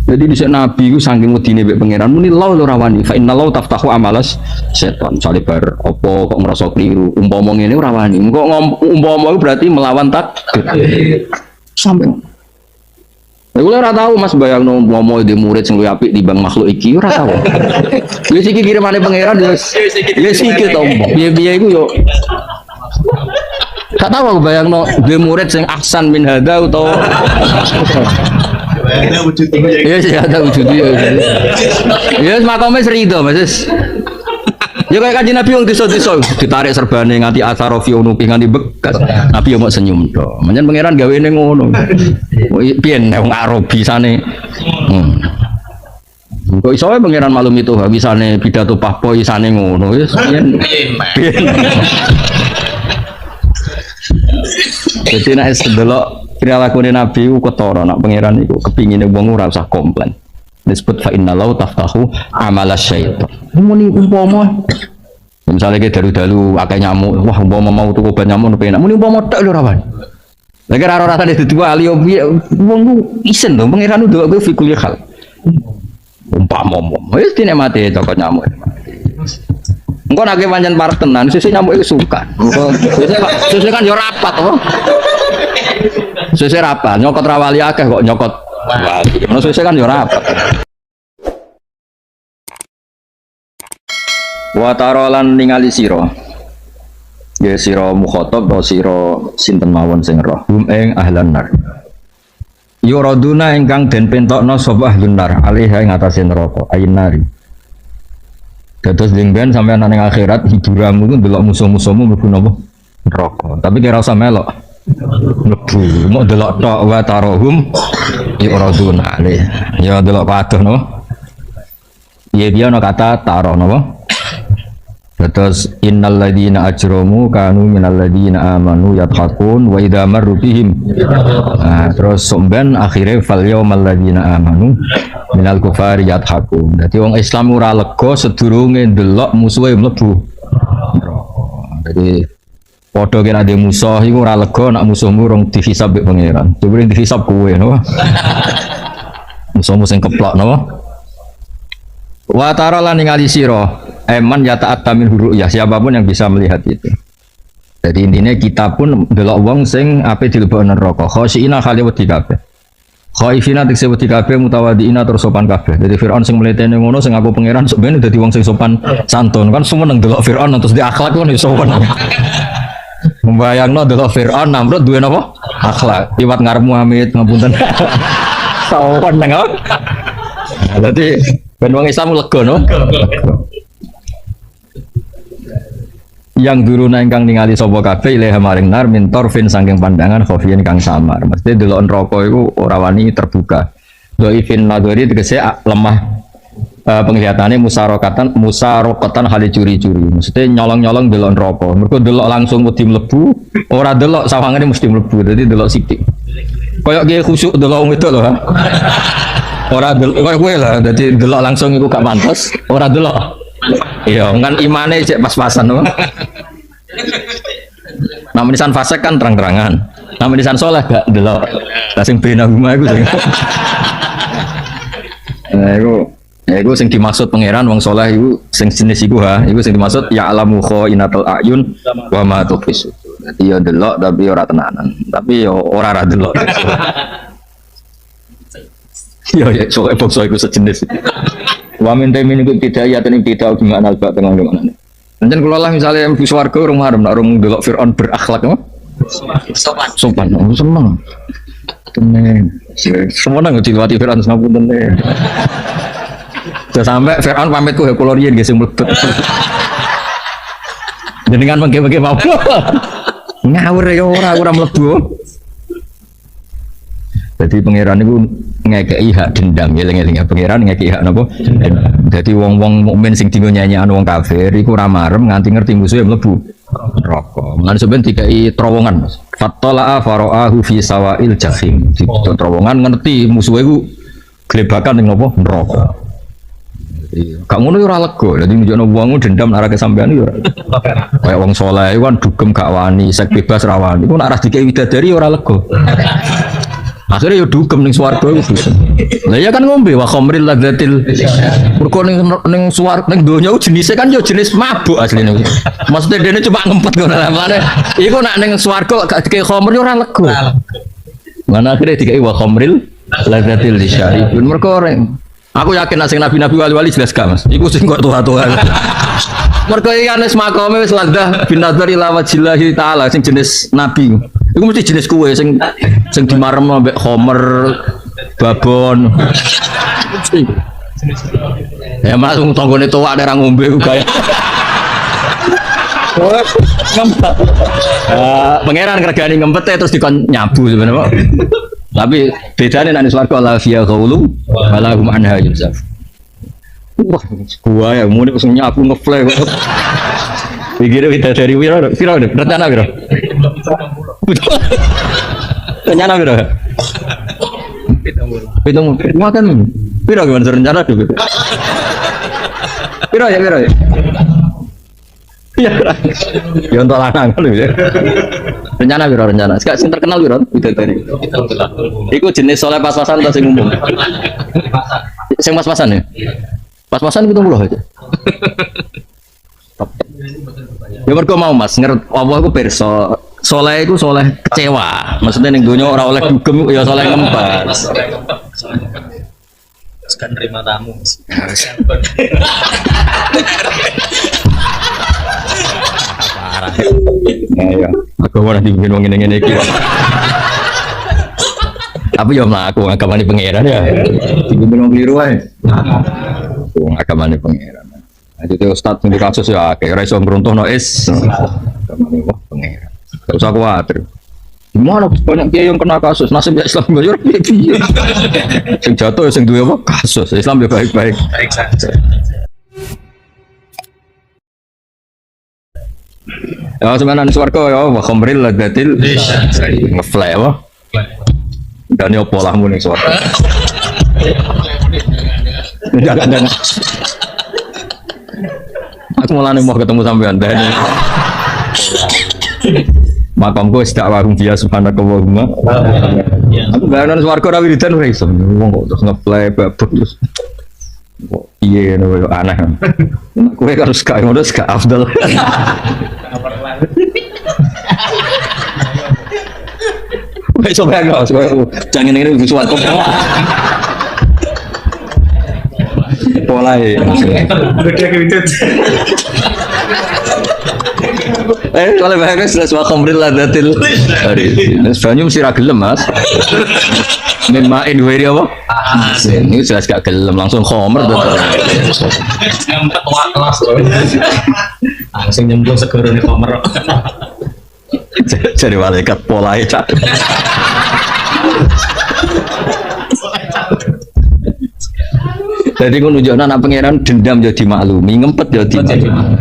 Jadi di Nabi itu saking wedine mbek pangeran muni law ora wani fa innallaha taftahu amalas setan. Salibar opo kok ngerasa keliru, umpama ngene ora wani. Engko umpama berarti melawan takdir. Sampai aku ora tahu Mas, bayangno umpama di murid sing luwih apik timbang makhluk iki ora tahu. Wis iki kirimane pangeran ya sikit to mbok. Piye-piye iku yo gak tahu aku bayangno di murid sing ahsan min hada utawa ada wujudnya. Iya sih ada wujudnya. Ya makome serido Mas. Ya kayak kanjeng Nabi wong desa-desa ditarik serbane nganti asarofi unupi nganti bekas. Nabi yo mok senyum to. Menyen pangeran gawene ngono. Piye nek wong Arabi sane. Kok iso wae pangeran malum itu habisane pidato pahpo isane ngono wis piye. Jadi nek sedelok perilaku Nabi ku ketara nak pangeran iku kepingine wong ora usah komplain. Disebut fa innallaha taftahu amalas syaitan. Muni umpama misalnya ke dalu-dalu akeh nyamuk, wah umpama mau tuku obat nyamuk penak. Muni umpama tok lho rawan. Lagi ora rasane dadi wali wong ku isen to pangeran nduk kowe fikul hal. Umpama wis dinikmati toko nyamuk. Engko nek pancen parek tenan, sesuk nyamuk iku suka. Engko sesuk kan yo rapat to. Sesuk rapat, nyokot rawali akeh kok nyokot wali. Ono sesuk kan yo rapat. Wa tarolan ningali sira. Ya sira mukhatab to sira sinten mawon sing roh. Hum ing ahlan nar. yuraduna ingkang den pentokno sapa ahlunar alaiha ing atase neraka ayinari. Dados lingben sampeyan nang akhirat hiburanmu ku ndelok musuh-musuhmu mlebu napa neraka. Tapi kira usah melok. Mlebu mau delok tok wa tarahum yuraduna alaiha. Ya delok padoh no. Iya dia no kata taroh napa? Terus innal ladzina ajramu kanu minal ladzina amanu yadhakun wa idza marru bihim. Nah, terus somben akhire fal yaumal ladzina amanu minal kufari yadhakun. Dadi wong Islam ora lega sedurunge ndelok musuhe mlebu neraka. Dadi padha kena ade musuh iku ora lega nek musuhmu rong dihisab mbek pangeran. Coba dihisab kowe no. Musuhmu sing keplok no. Wa tara lan ningali sira eman ya ta'at tamin huru ya siapapun yang bisa melihat itu. Jadi intinya kita pun delok wong sing ape dilebokno neraka. Khosina khali wedi kabeh. Khaifina tekse wedi kabeh mutawadiina terus sopan kabeh. Jadi Firaun sing mletene ngono sing aku pangeran sok ben dadi wong sing sopan santun. Kan seneng delok Firaun terus di akhlak ngono sopan. Membayangno delok Firaun Namrud duwe napa? Akhlak. Liwat ngarep Muhammad ngapunten. Sopan nang. Dadi ben wong Islam lega no. Yang duruna ingkang ningali sapa kabeh ilaha maring nar min torfin saking pandangan khofiyin kang samar. Mesti delok neraka iku ora wani terbuka. Dhaifin nadhari tegese lemah penglihatannya musarokatan hale curi-curi. Mesti nyolong-nyolong delok neraka. Mergo delok langsung wedi mlebu, ora delok sawangane mesti mlebu. Dadi delok sithik. Kayak ge khusuk delok wong itu lho. Ora delok kowe lah. Dadi delok langsung iku gak pantes, ora delok. Iya, kan imane cek pas-pasan no. Nama nisan fasik kan terang-terangan. Nama nisan soleh gak delok. Lah sing bena huma iku sing. Iku sing dimaksud pangeran wong soleh iku sing jenis iku iku sing dimaksud ya alamu khainatul ayun wa ma tuqis. Dadi ya delok tapi ora tenanan. Tapi ya ora delok. Ya sok bokso iku sejenis. Wa min tamin iku tidak ya tening tidak gimana albak tengah gimana. Pancen kula lah misale mlebu swarga urung marem nek urung delok Firaun berakhlak apa? Sopan. Seneng. Temen. Semono dilewati Firaun sampun tenan. Sudah sampai Firaun pamit ku kula riyen nggih sing mlebet. Jenengan mengke-mengke mau. Ngawur ya ora mlebu. Jadi pangeran itu ngekei hak dendam ya eling-eling pangeran ngekei hak napa? Jadi wong-wong mukmin sing dingo nyanyian wong kafir iku ora marem nganti ngerti musuhe mlebu neraka. Mulane sampeyan dikai terowongan. Fattala'a fara'ahu fi sawa'il jahim. Di terowongan ngerti musuhe iku glebakan ning napa? Neraka. Gak ngono yo ora lega. Dadi nunjukno wong dendam arah kesampean yo ora. Kayak wong saleh kan dugem gak wani, sek bebas ra wani. Iku nek arah dikai widadari ora lega. Akhirnya yo dugem ning swarga iku dugem. Lah ya kan ngombe wa khamril ladzatil. Mergo ning swarga ning donya jenise kan yo jenis mabuk asline. Maksudnya dene cuma ngempet ngono lah. Iku nek ning swarga gak dikai khamr yo ora lega. Mana akhirnya dikai wa khamril ladzatil lisyarib. Mergo aku yakin nek sing nabi-nabi wali-wali jelas gak Mas. Iku sing kok tuwa-tuwa. Mergo iki anes makome wis ladzah bin nadzari ila wajillahi taala sing jenis nabi. Iku mesti jenis kue sing dimaremno mbek homer babon. Ya Mas wong tanggane tuwak nek ra ngombe ku gaya. Ngempet. Pangeran regani ngempet terus dikon nyabu sebenarnya. Tapi bedane nek swarga la fiya qaulu wala hum anha yuzaf. Wah, gua ya muni sing nyabu ngefle kok. Pikir kita dari Wiro rencana Wiro. Rencana Wiro. Pitung makan. Wiro gimana rencana tuh? Wiro ya. Iya. Ya untuk lanang kan ya. Rencana Wiro rencana. Sekarang sing terkenal Wiro itu tadi. Iku jenis soleh pas-pasan atau sing umum? Sing pas-pasan ya. Pas-pasan kita muluh aja. Ya mergo mau Mas ngerti Allah iku pirsa. Soleh iku soleh kecewa. Maksudnya ning donya ora oleh dugem ya soleh ngempes. Sekan nerima tamu. Parah. Ya. Aku ora dibikin wong ngene-ngene iki. Tapi ya mlaku agamane pangeran ya. Dipimpin wong keliru wae. Wong agamane pangeran. Jadi Ustaz di kasus ya kayak ora iso ngruntuhno is. Agamane wong pangeran. Gak usah khawatir. Gimana banyak kiai yang kena kasus nasib Islam ya piye. Sing jatuh sing duwe apa kasus. Islam ya baik-baik. Baik saja. Ya sebenarnya swarga ya wa khamril ladatil ngeflek apa? Dan yo polahmu ning swarga. Jangan. Aku mulane mau ketemu sampean Dani. Makamku wis tak warung dia subhanakallahumma. Aku gak ana swarga ra wiridan ora iso. Wong kok terus ngeplay babut terus. Kok piye ngono aneh. Kowe harus gak ngono gak afdal. Wis ora kok jangan ini visual kok. Pola ya. Beda gitu. Kalau bahasa jelas wa khamril ladatil. Sebenarnya mesti ra gelem Mas. Memain wiri apa? Ini jelas gak gelem langsung khamr to. Empat kelas. Langsung nyemplung segoro nih komer. Jadi malaikat pola itu. Jadi aku nunjukkan anak pangeran dendam jadi maklumi, ngempet jadi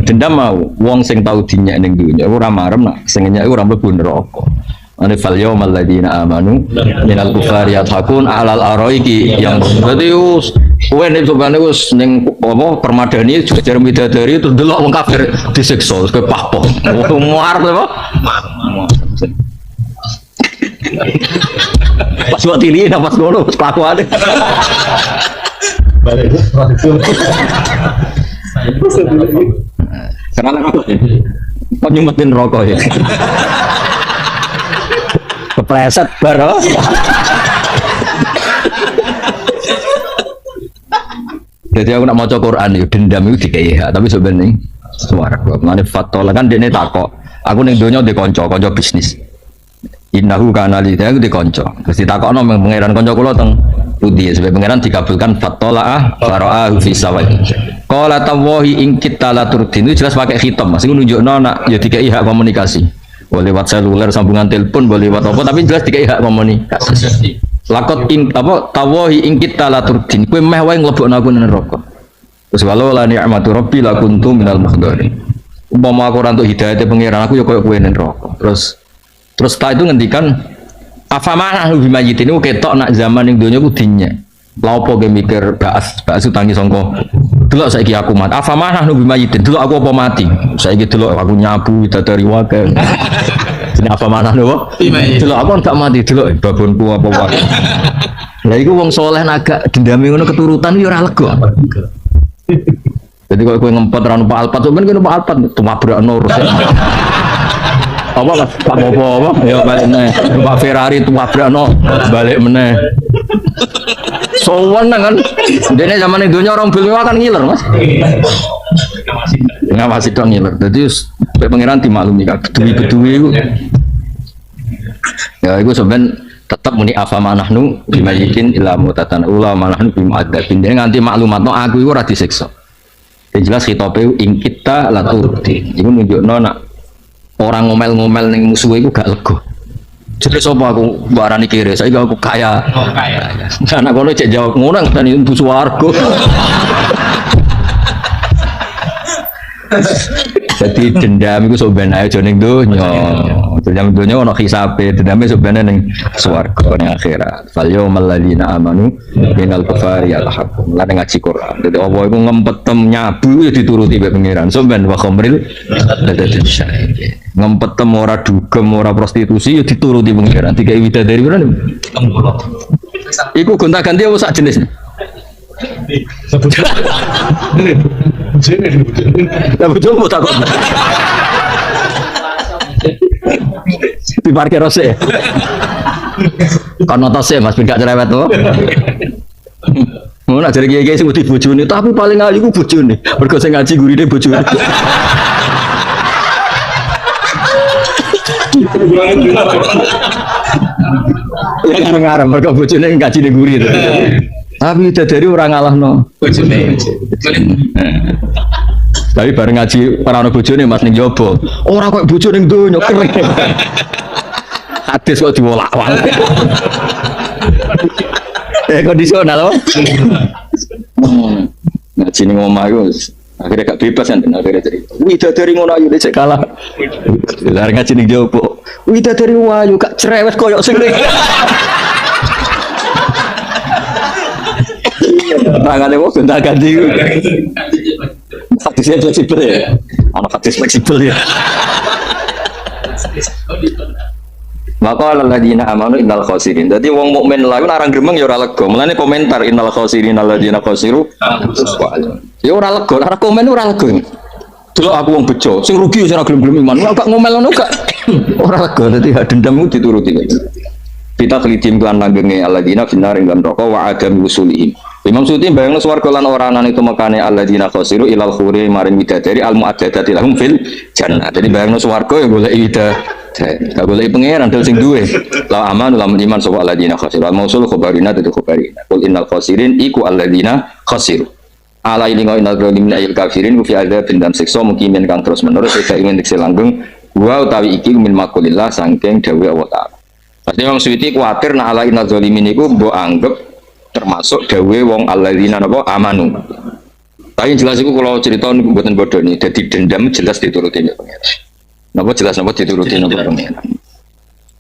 dendam mau. Wong sing tau dinyak ning dunya ora marem nak sing nyak ora mlebu neraka. Ane fal yaumal ladzina amanu minal kufari yadhakun alal araiki yang berarti kowe nek sobane wis ning apa permadani jajar midadari terus delok wong kafir disiksa kowe pahpoh. Muar apa? Pas waktu ini dapat ngono kelakuane. Karena apa? Kok nyumetin rokok ya? Kepleset bar. Jadi aku nak maca Quran itu dendam itu dikai hak, tapi sebenarnya suara gua mane fatola kan dene takok. Aku ning donya di kanca bisnis. Innahu kana li aku di kanca. Terus ditakokno pangeran kanca kula teng pundi sebab pangeran dikabulkan fatola faraa fi sawai. Qala tawahi in kita la turdin itu jelas pakai khitab Mas. Iku nunjukno nak ya dikai hak komunikasi. Boleh lewat seluler sambungan telepon, boleh lewat apa tapi jelas dikai hak komunikasi. Lakot in apa tawahi in kita la turdin kowe meh wae nglebokno aku nang neraka. Terus walau la ni'matu rabbi la kuntu minal muhdharin. Umpama aku ora entuk hidayate pangeran aku ya koyo kowe nang neraka. Terus setelah itu ngendikan afamana lebih majitin itu ketok nak zaman yang dunia ku dinya. Lah opo ge mikir baas utangi sangka. Delok saiki aku mati. Afamana lebih majitin. Delok aku apa mati. Saiki delok aku nyabu dari wae. Jenenge afamana lho. Delok aku gak mati delok babonku apa wae. Lah iku wong saleh agak dendami ngono keturutan yo ora lega. Jadi kalau kowe ngempet ra numpak Alphard, sampeyan numpak Alphard tumabrakno urus. Apa Mas? Pak apa? Ya balik meneh. Numpak Ferrari tumabrakno balik meneh. Sowan kan. Dene zaman dunya orang film kan ngiler, Mas. Ngawasi tok ngiler. Dadi sampai pangeran dimaklumi kabeh beduwi iku. Ya iku sampean tetap muni afa manahnu bimayikin ila mutatan ula manahnu bimu'adzabin. Dene nganti maklumatno aku iku ora disiksa. Yang jelas khitope ing kita laturti. Iku nunjukno nak orang ngomel-ngomel ning musuh iku gak lega. Jadi sapa aku barani kiri, saiki aku kaya. Oh, kaya. Anak kono cek jawab ngono kan itu swarga. Jadi dendam itu sebenarnya aja ning donya. Dendam donya ono hisabe, dendame sebenarnya ning swarga ning akhirat. Fal yaumal ladzina amanu minal kufari yalhaqun. Lan ngaji Quran. Dadi apa iku ngempetem nyabu ya dituruti mbek pangeran. Sampeyan wa khamril ladatin syai. Ngempetem ora dugem ora prostitusi ya dituruti pangeran. Dikai widadari pira? Iku gonta-ganti apa sak jenis? Tapi coba takut. Di parkir rose. Konotase Mas ben gak cerewet to. Ngono ajare kiye-kiye sing wedi bojone, tapi paling ahli ku bojone. Mergo sing ngaji gurine bojone. Ya ngarep-ngarep mergo bojone ngaji ning guri itu. Tapi dari orang ngalahno. Bojone. Tapi bareng ngaji ora ono bojone Mas ning jowo. Ora kok bojo ning donya keren. Hadis kok diwolak-walik. Kondisional apa? Ngaji ning omah iku akhirnya gak bebas kan akhirnya cerita. Widadari ngono ayu cek kalah. Lah ngaji ning jowo. Widadari wayu gak cerewet koyo sing tangannya kok bentar ganti hadisnya fleksibel ya anak hadis fleksibel ya maka alladzina amanu innal khosirin jadi wong mukmin lalu narang gremeng ya ora lega mulane komentar innal khosirin alladzina khosiru ya ora lega ora komen ora lega delok aku wong bejo sing rugi sing ora gelem-gelem iman gak ngomel ngono gak ora lega dadi dendam itu dituruti kita kelidim kelan langgenge alladzina finnar ing dalam neraka wa adam usulihim Imam Suyuti bayangno swarga lan oranan itu makane alladzina khasiru ilal khuri maring widadari al mu'addadati lahum fil jannah. Jadi bayangno swarga ya golek widadari. Gak golek pangeran del sing duwe. La amanu lamun iman sapa alladzina khasiru. Al mausul khabarina itu khabarina. Qul innal khasirin iku alladzina khasiru. Ala ilingo innal zalimin ayil kafirin fi adzabin dan siksa mukimin kang terus menerus tidak ingin dikse langgeng wa utawi iki min makulillah saking dawuh Allah taala. Pasti Imam Suyuti kuwatir nek ala innal zalimin iku mbok anggap termasuk dawe wong alladzina napa amanu. Tapi jelas iku kalau cerita niku mboten bodho nih. Dadi dendam jelas dituruti nek pangeran. Napa jelas napa dituruti nek pangeran.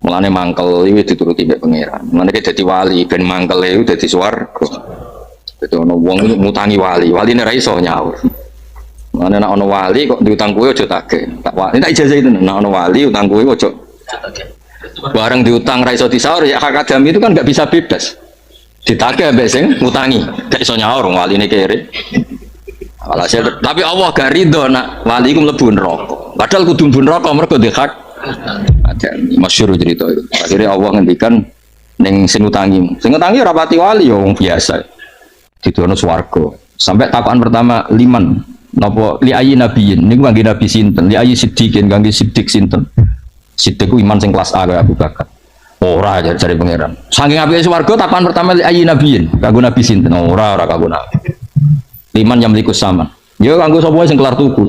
Mulane mangkel iki dituruti nek pangeran. Mulane dadi wali ben mangkel iku dadi swarga. Dadi ana wong ngutangi wali, waline ra iso nyaur. Mulane nek ana wali kok diutang kowe aja tagih. Tak wali tak ijazah itu nek ana wali utang kowe aja. Bareng diutang ra iso disaur ya hak adam itu kan enggak bisa bebas. Ditagih ambek sing ngutangi, gak iso nyaur waline kere. Walhasil tapi Allah gak ridho nak wali iku mlebu neraka. Padahal kudu mlebu neraka mergo ndek hak. Ada masyhur cerita itu. Akhirnya Allah ngendikan ning sing ngutangi. Sing ngutangi ora pati wali ya wong biasa. Didono swarga. Sampai takokan pertama liman napa li ayi nabiyin niku kangge nabi sinten? Li ayi siddiqin kangge siddiq sinten? Siddiq ku iman sing kelas A kaya Abu Bakar. Ora cari pangeran. Saking apike swarga takokan pertama ayi nabiyin, kanggo nabi sinten? Ora kanggo nabi. Liman yang mlikus sama. Ya kanggo sapa sing kelar tuku.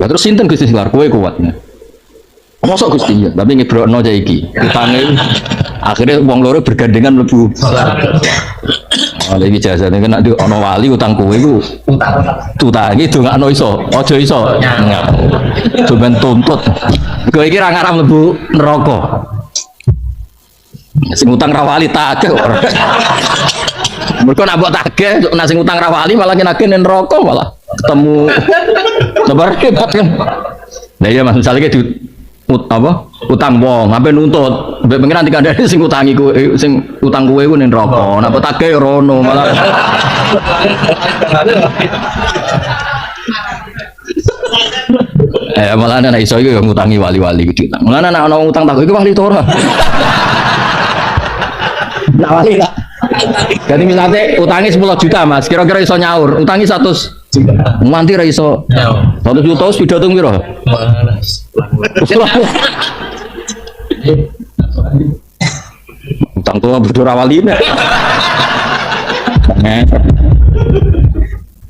Lah terus sinten Gusti sing kelar kowe kuwatnya. Mosok Gusti ya, tapi ngebrokno cah iki. Utange akhirnya wong loro bergandengan mlebu. Oh iki jasane nek ana wali utang kowe iku utang iki dongakno iso, aja iso. Coba tuntut. Kowe iki ra ngarep mlebu neraka. Sing utang rawali tagih ora. Mergo nak mbok tagih nek sing utang rawali malah nagih ning neraka malah ketemu sabar hebat kan. Lah iya Mas misalnya di utang wong sampe nuntut mbek pengen nanti kandhane sing utangi kowe sing utang kowe iku ning neraka. Nek mbok tagih rono malah malah nek iso iku yo ngutangi wali-wali iki utang. Mulane nek ana utang tak iku wali to ora. Nak wali tak. Jadi misalnya utangi 10 juta Mas, kira-kira iso nyaur. Utangi 100 juta. Nanti ra iso. 100 juta wis pidato piro? Utang tua berdua waline.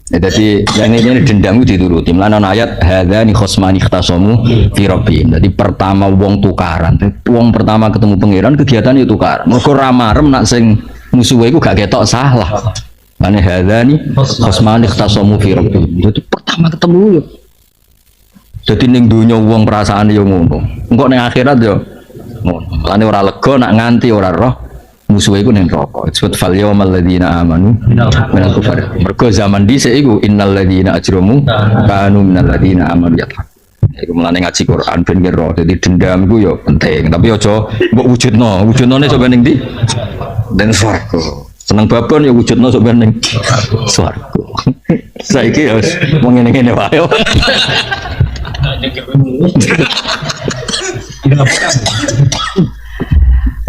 Jadi yang ini dendam itu dituruti. Melana ayat hadzani khosmani ikhtasamu fi rabbihim. Jadi pertama wong tukaran. Wong pertama ketemu pangeran kegiatan itu tukaran. Mergo ra marem nak sing musuhe iku gak ketok salah. Mane hadzani khosmani ikhtasamu fi rabbihim. Jadi pertama ketemu yo. Jadi ning donya wong perasaane yo ngono. Engko ning akhirat yo ngono. Mane ora lega nak nganti ora roh musuhe iku ning neraka. Disebut fal yawmal ladzina amanu minal kufar. Mergo zaman dhisik iku innal ladzina ajramu kanu minal ladzina amanu yadhak. Iku mulane ngaji Quran ben ngira. Dadi dendam iku yo penting, tapi aja mbok wujudno. Wujudnone coba ning ndi? Den swarga. Seneng babon ya wujudno coba ning swarga. Saiki ya wis mung ngene-ngene wae.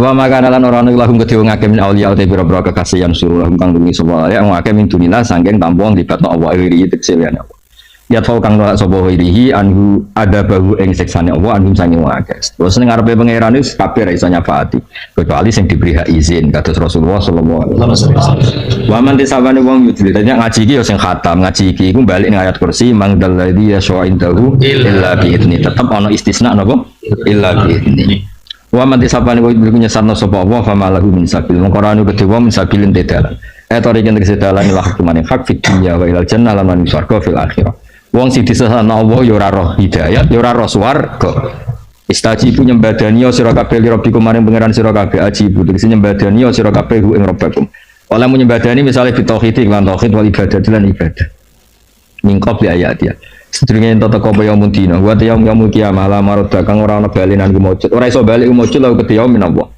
Wa maka lan ora ana lahum kedhe wong akeh min auliya te pira-pira kekasih yang suruh lahum kang dungi sapa ya wong akeh min dunillah saking tampung libatno Allah iri tekse liyane Allah. yatfau kang nolak sapa wirihi anhu ada bahu ing siksane Allah anhum sange wong akeh. Terus ning ngarepe pangeran wis kabeh ra iso nyafaati kecuali sing diberi hak izin kados Rasulullah sallallahu alaihi wasallam. Wa man disabane wong yudli dadi ngaji iki ya sing khatam, ngaji iki iku balik ning ayat kursi mangdal ladzi yasha'indahu illa bi idzni. Tetep ana istisna napa? Illa bi idzni. Wa man disabane wong yudli nyesatno sapa Allah fa malahu min sabil. Mongko ora ono kedhe wong sabilin tedalan. Etori kene kesedalan ila hukumane hak fid dunya wa ilal jannah lan man surga fil akhirah. Wong sing disesatno Allah ya ora roh hidayat, ya ora roh swarga. Istajibu nyembadani sira kabeh li rabbikum maring pangeran sira kabeh ajibu tegese nyembadani sira kabeh ing rabbakum. Oleh nyembadani misale bi tauhid lan tauhid wal ibadah lan ibadah. Mingkop di ayat ya. Sedurunge ento teko apa yaumul dina, wa yaumul qiyamah la marad kang ora ana balinan ku mujud. Ora iso bali mujud lha ke yaum minallah.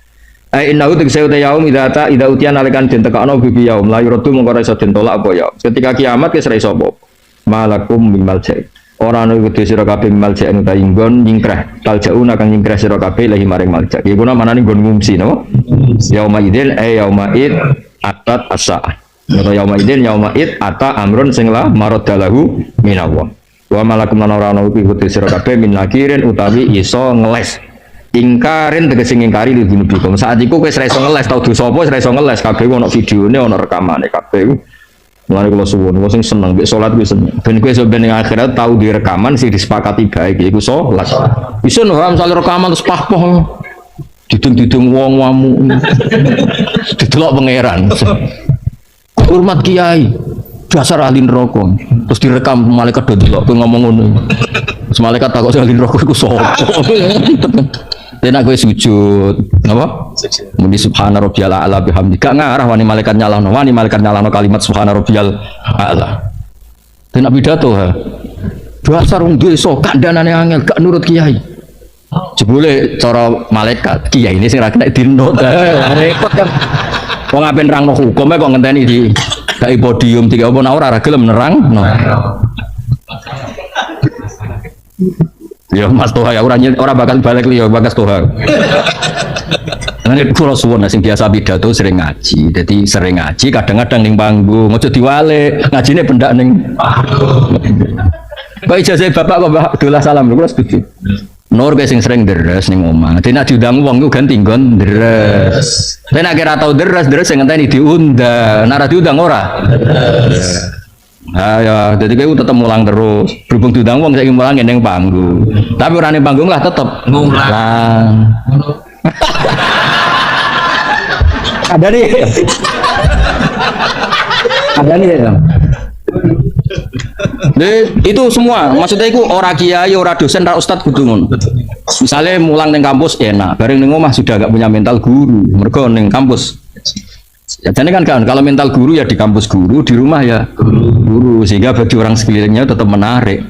Ai innahu tegese uta yaum idza utian alikan den tekakno bi yaum la yuradu mongko ora iso den tolak apa ya. Ketika kiamat wis ora iso apa. Malakum mimal jai ora ana kudu sira kabeh mimal jai utawi nggon nyingkrah taljauna kang nyingkrah sira kabeh lahi maring malja iki kuna manane nggon ngungsi napa yauma idzin yauma id atat asa utawa yauma idzin yauma id ata amrun sing la maradalahu minallah wa malakum lan ora ana kudu sira kabeh min nakirin utawi iso ngeles ingkarin tegese ngingkari li dunubikum saat iku wis ra iso ngeles tau dosa apa wis ra iso ngeles kabeh ono videone ono rekamane kabeh. Mulane kula suwun, wong sing seneng mek salat kuwi seneng. Ben kowe iso ben ning akhirat tau di rekaman sing disepakati baik iku salat. Bisa ora misale rekaman terus pahpoh. Didung-didung wong wamu. Didelok pangeran. Hormat kiai. Dasar ahli neraka. Terus direkam malaikat do delok kowe ngomong ngono. Terus malaikat takok sing ahli neraka iku sapa? Dan aku sujud, apa? Muni subhana rabbiyal a'la bihamdi. Gak ngarah wani malaikat nyalahno kalimat subhana rabbiyal a'la. Dan pidato ha. Dasar wong desa kandhanane angel gak nurut kiai. Jebule cara malaikat kiai ini sing ra kena dinut. Repot kan. Wong ape nerangno hukume kok ngenteni di gawe podium tiga apa ora gelem nerangno. Ya Mas Toha ya ora bakal balik liya Bagas Toha. Nek kula suwun sing biasa pidato sering ngaji. Dadi sering ngaji kadang-kadang ning panggung, aja diwale. Ngajine pendak ning kok ijazah bapak kok dolah salam kula setuju. Nur ke sing sering deres ning omah. Dene nek diundang wong ku ganti nggon deres. Dene nek ora tau deres sing ngenteni diundang. Nek ora diundang ora. Ya, jadi kayak tetap mulang terus. Berhubung diundang wong saya mulang neng panggung. Tapi orang neng panggung lah tetap mulang. Ada nih. Ada nih ya. Itu semua. Maksudnya itu orang kiai, orang dosen, orang ustad kudu ngono. Misalnya mulang neng kampus enak. Bareng neng omah sudah gak punya mental guru. Mereka neng kampus. Ya, jadi kan kalau mental guru ya di kampus guru, di rumah ya guru, sehingga bagi orang sekelilingnya tetap menarik.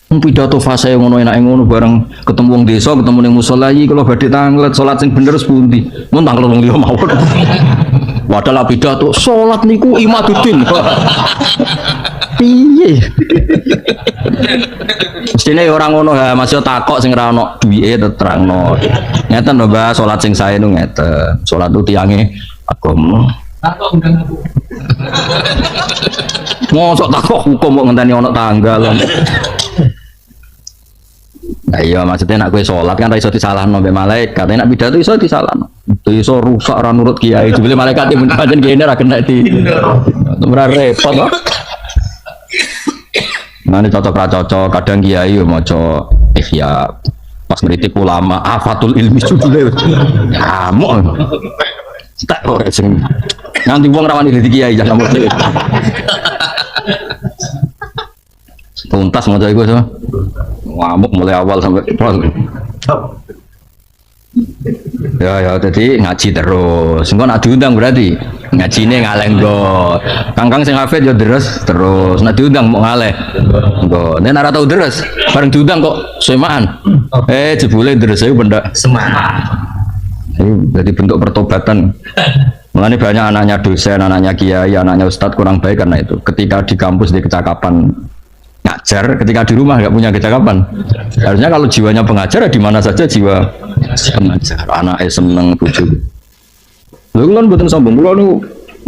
Pidato fase yang ngono enak ngono bareng ketemu wong desa, ketemu ning musala iki kalau badhe tanglet salat sing bener sepundi. Mun tanglet wong liya mawon. Padahal pidato salat niku imaduddin. Piye? Mestine orang ngono ha, masih takok sing ra ono duwike terangno. Ngeten lho Mbah, salat sing sae nu ngeten. Salat ku tiyange agama. Takok undang aku. Mosok takok hukum kok ngenteni ana tanggal. Nah iya maksudnya nak kowe salat kan ra iso disalahno mbek malaikat. Nek pidato iso disalahno. Iso rusak ra nurut kiai. Jebule malaikat iki pancen kene ra kena di. Ora repot kok. Mane cocok ra cocok kadang kiai yo maca ihya pas ngritik ulama afatul ilmi judule. Ngamuk. Tak ora sing nanti wong rawani dadi kiai jangan mesti. Tuntas maca iku so. Ngamuk mulai awal sampai pol. Ya jadi ngaji terus. Engko nak diundang berarti ngajine ngaleh nggo. Kangkang sing hafid ya deres terus. Nak diundang mau ngaleh. Nggo. Nek ora tau deres, bareng diundang kok semaan. Jebule deres iku pendak semaan. Ini jadi bentuk pertobatan. Mulanya banyak anaknya dosen, anaknya kiai, anaknya ustadz kurang baik karena itu. Ketika di kampus di kecakapan ngajar, ketika di rumah nggak punya kecakapan. Harusnya kalau jiwanya pengajar, di mana saja jiwa pengajar. Anaknya seneng bujuk. Lalu kan betul sombong. Kalau nu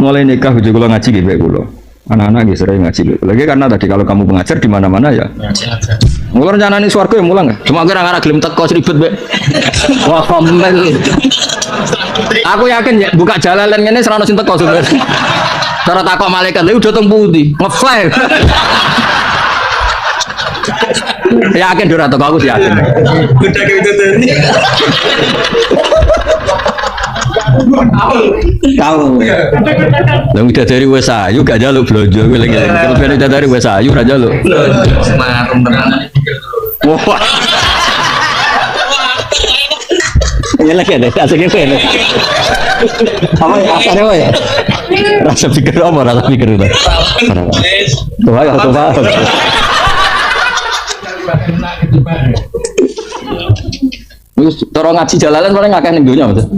mulai nikah bujuk kalau ngaji gitu, kalau Anak-anak gitu sering ngaji. Lagi karena tadi kalau kamu pengajar di mana-mana ya. Mulai rencana ini swarga yang mulang. Cuma kira-kira gelem teko ribet be. Wah komen. Aku yakin ya buka jalalan ini serana sing teko sebenarnya. Cara takok malaikat lha udah teng pundi? Ngefly. Yakin ora teko aku yakin. Udah gitu tadi. Tahu. Lah udah dari wes ayu gak jaluk blonjo kowe lagi. Kalau ben udah dari wes ayu ora jaluk. Semarang tenan. Wah. Ini lagi ada asiknya kowe. Apa ya? Asane wae. Rasa pikir apa rasa pikir itu? Tuh ayo tuh Pak. Wis cara ngaji jalalan paling akeh ning donya betul.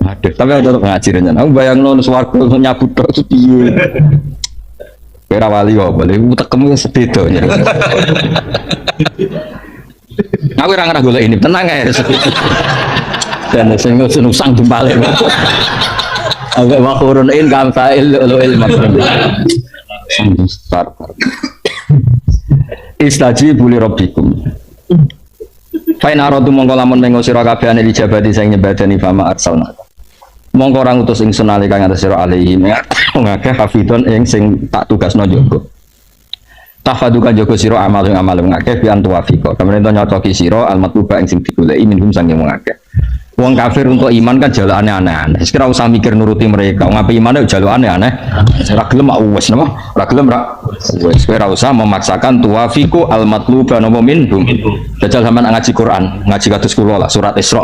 Aduh, tapi ada tetap ngaji rencana. Aku bayang lo swarga nyabut tok itu piye. Kira wali kok, boleh utekmu sepedo nya. Aku ora ngarah golek ini, tenang ae. Dan sing nusang jempale. Agak makhurun in kam fa'il ulul makrum. Istajibu li rabbikum. Fa in aradu mongko lamun mengo sira kabehane lijabati sing nyebadani fama arsalna. Mongko ora ngutus ingsun nalika ngatas sira alaihi ngakeh hafidon ing sing tak tugasno jaga. Tafaduka jaga sira amal ing amal ngakeh bi antuwafika. Kemudian nyocoki sira almatluba ing sing digoleki minhum sanging ngakeh. Wong kafir untuk iman kan jalukane aneh-aneh. Wis kira usah mikir nuruti mereka. Wong ape imane jalukane aneh. Ora gelem wis napa? Ora gelem ra. Wis kira usah memaksakan tuwafiku almatluba napa minhum. Jajal sampean ngaji Quran, ngaji kados kula lah surat Isra.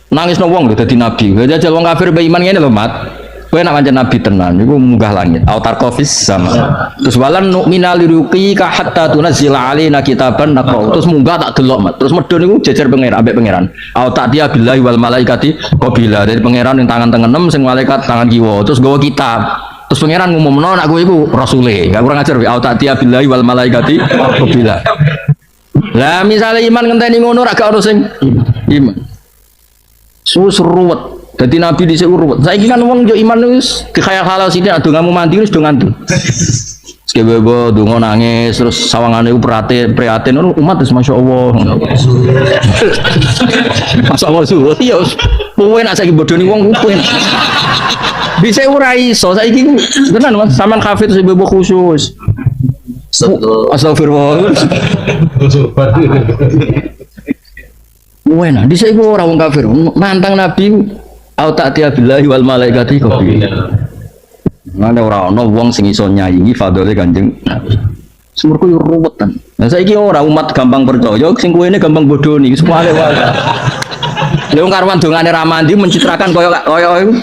Nangisno wong lho dadi nabi. Jajal wong kafir be iman ngene lho, Mat. Kowe nak pancen nabi tenan niku munggah langit. Autar kofis sama. Terus walan nu'mina liruqika hatta tunzila alaina kitaban naqra. Terus munggah tak delok, Mat. Terus medhun niku jejer pangeran ambek pangeran. Au ta'tiya billahi wal malaikati qabila. Dari pangeran yang tangan tengenem sing malaikat tangan kiwa. Terus nggawa kitab. Terus pangeran ngumumno nek kowe iku rasule. Gak kurang ajar au ta'tiya billahi wal malaikati qabila. Lah misale iman ngenteni ngono ra gak ono sing iman. Ruwet. Jadi Nabi di sini ruwet. Saiki kan wong yo iman wis dikhayal-khayal sithik ado ngamu mandi wis do ngantuk. Sekebebo donga nangis terus sawangane ku prihatin umat wis masyaallah. Masyaallah suwe yo. Kowe nak saiki bodoni wong kuwi. Bisa ora iso saiki tenan Mas sampean kafir sebebo khusus. Astagfirullah. Wena dhisik ku ora wong kafir nantang Nabi au ta'tiya billahi wal malaikati qabila. Mana ora ono wong sing iso nyaingi fadhole Kanjeng Nabi. Sumurku yo ruwetan. Lah saiki ora umat gampang percaya, sing kuwene gampang bodoni, semale wae. Lha wong karwan dongane Ramandi mencitrakan koyo iku.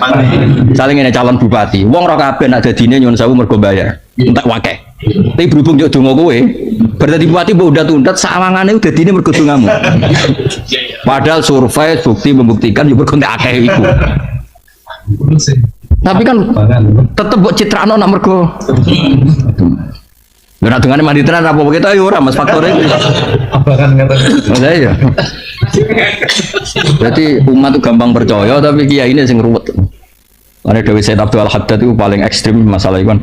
Saling ngene calon bupati. Wong ora kabeh nak dadine nyuwun sewu mergo bayar. Entek wakeh. Tapi berhubung yo donga kowe, berarti bupati mbok undat-undat sawangane dadine mergo dongamu. Padahal survei bukti membuktikan yo mergo entek akeh iku. Tapi kan tetep mbok citrano nak mergo. Lha nek dongane mandi tenan apa kita yo ora Mas faktore. Abakan ngeten. Lah iya. Berarti umat itu gampang percaya tapi kiai ini sing ruwet. Ana Dewi Said Abdul Haddad itu paling ekstrim masalah itu kan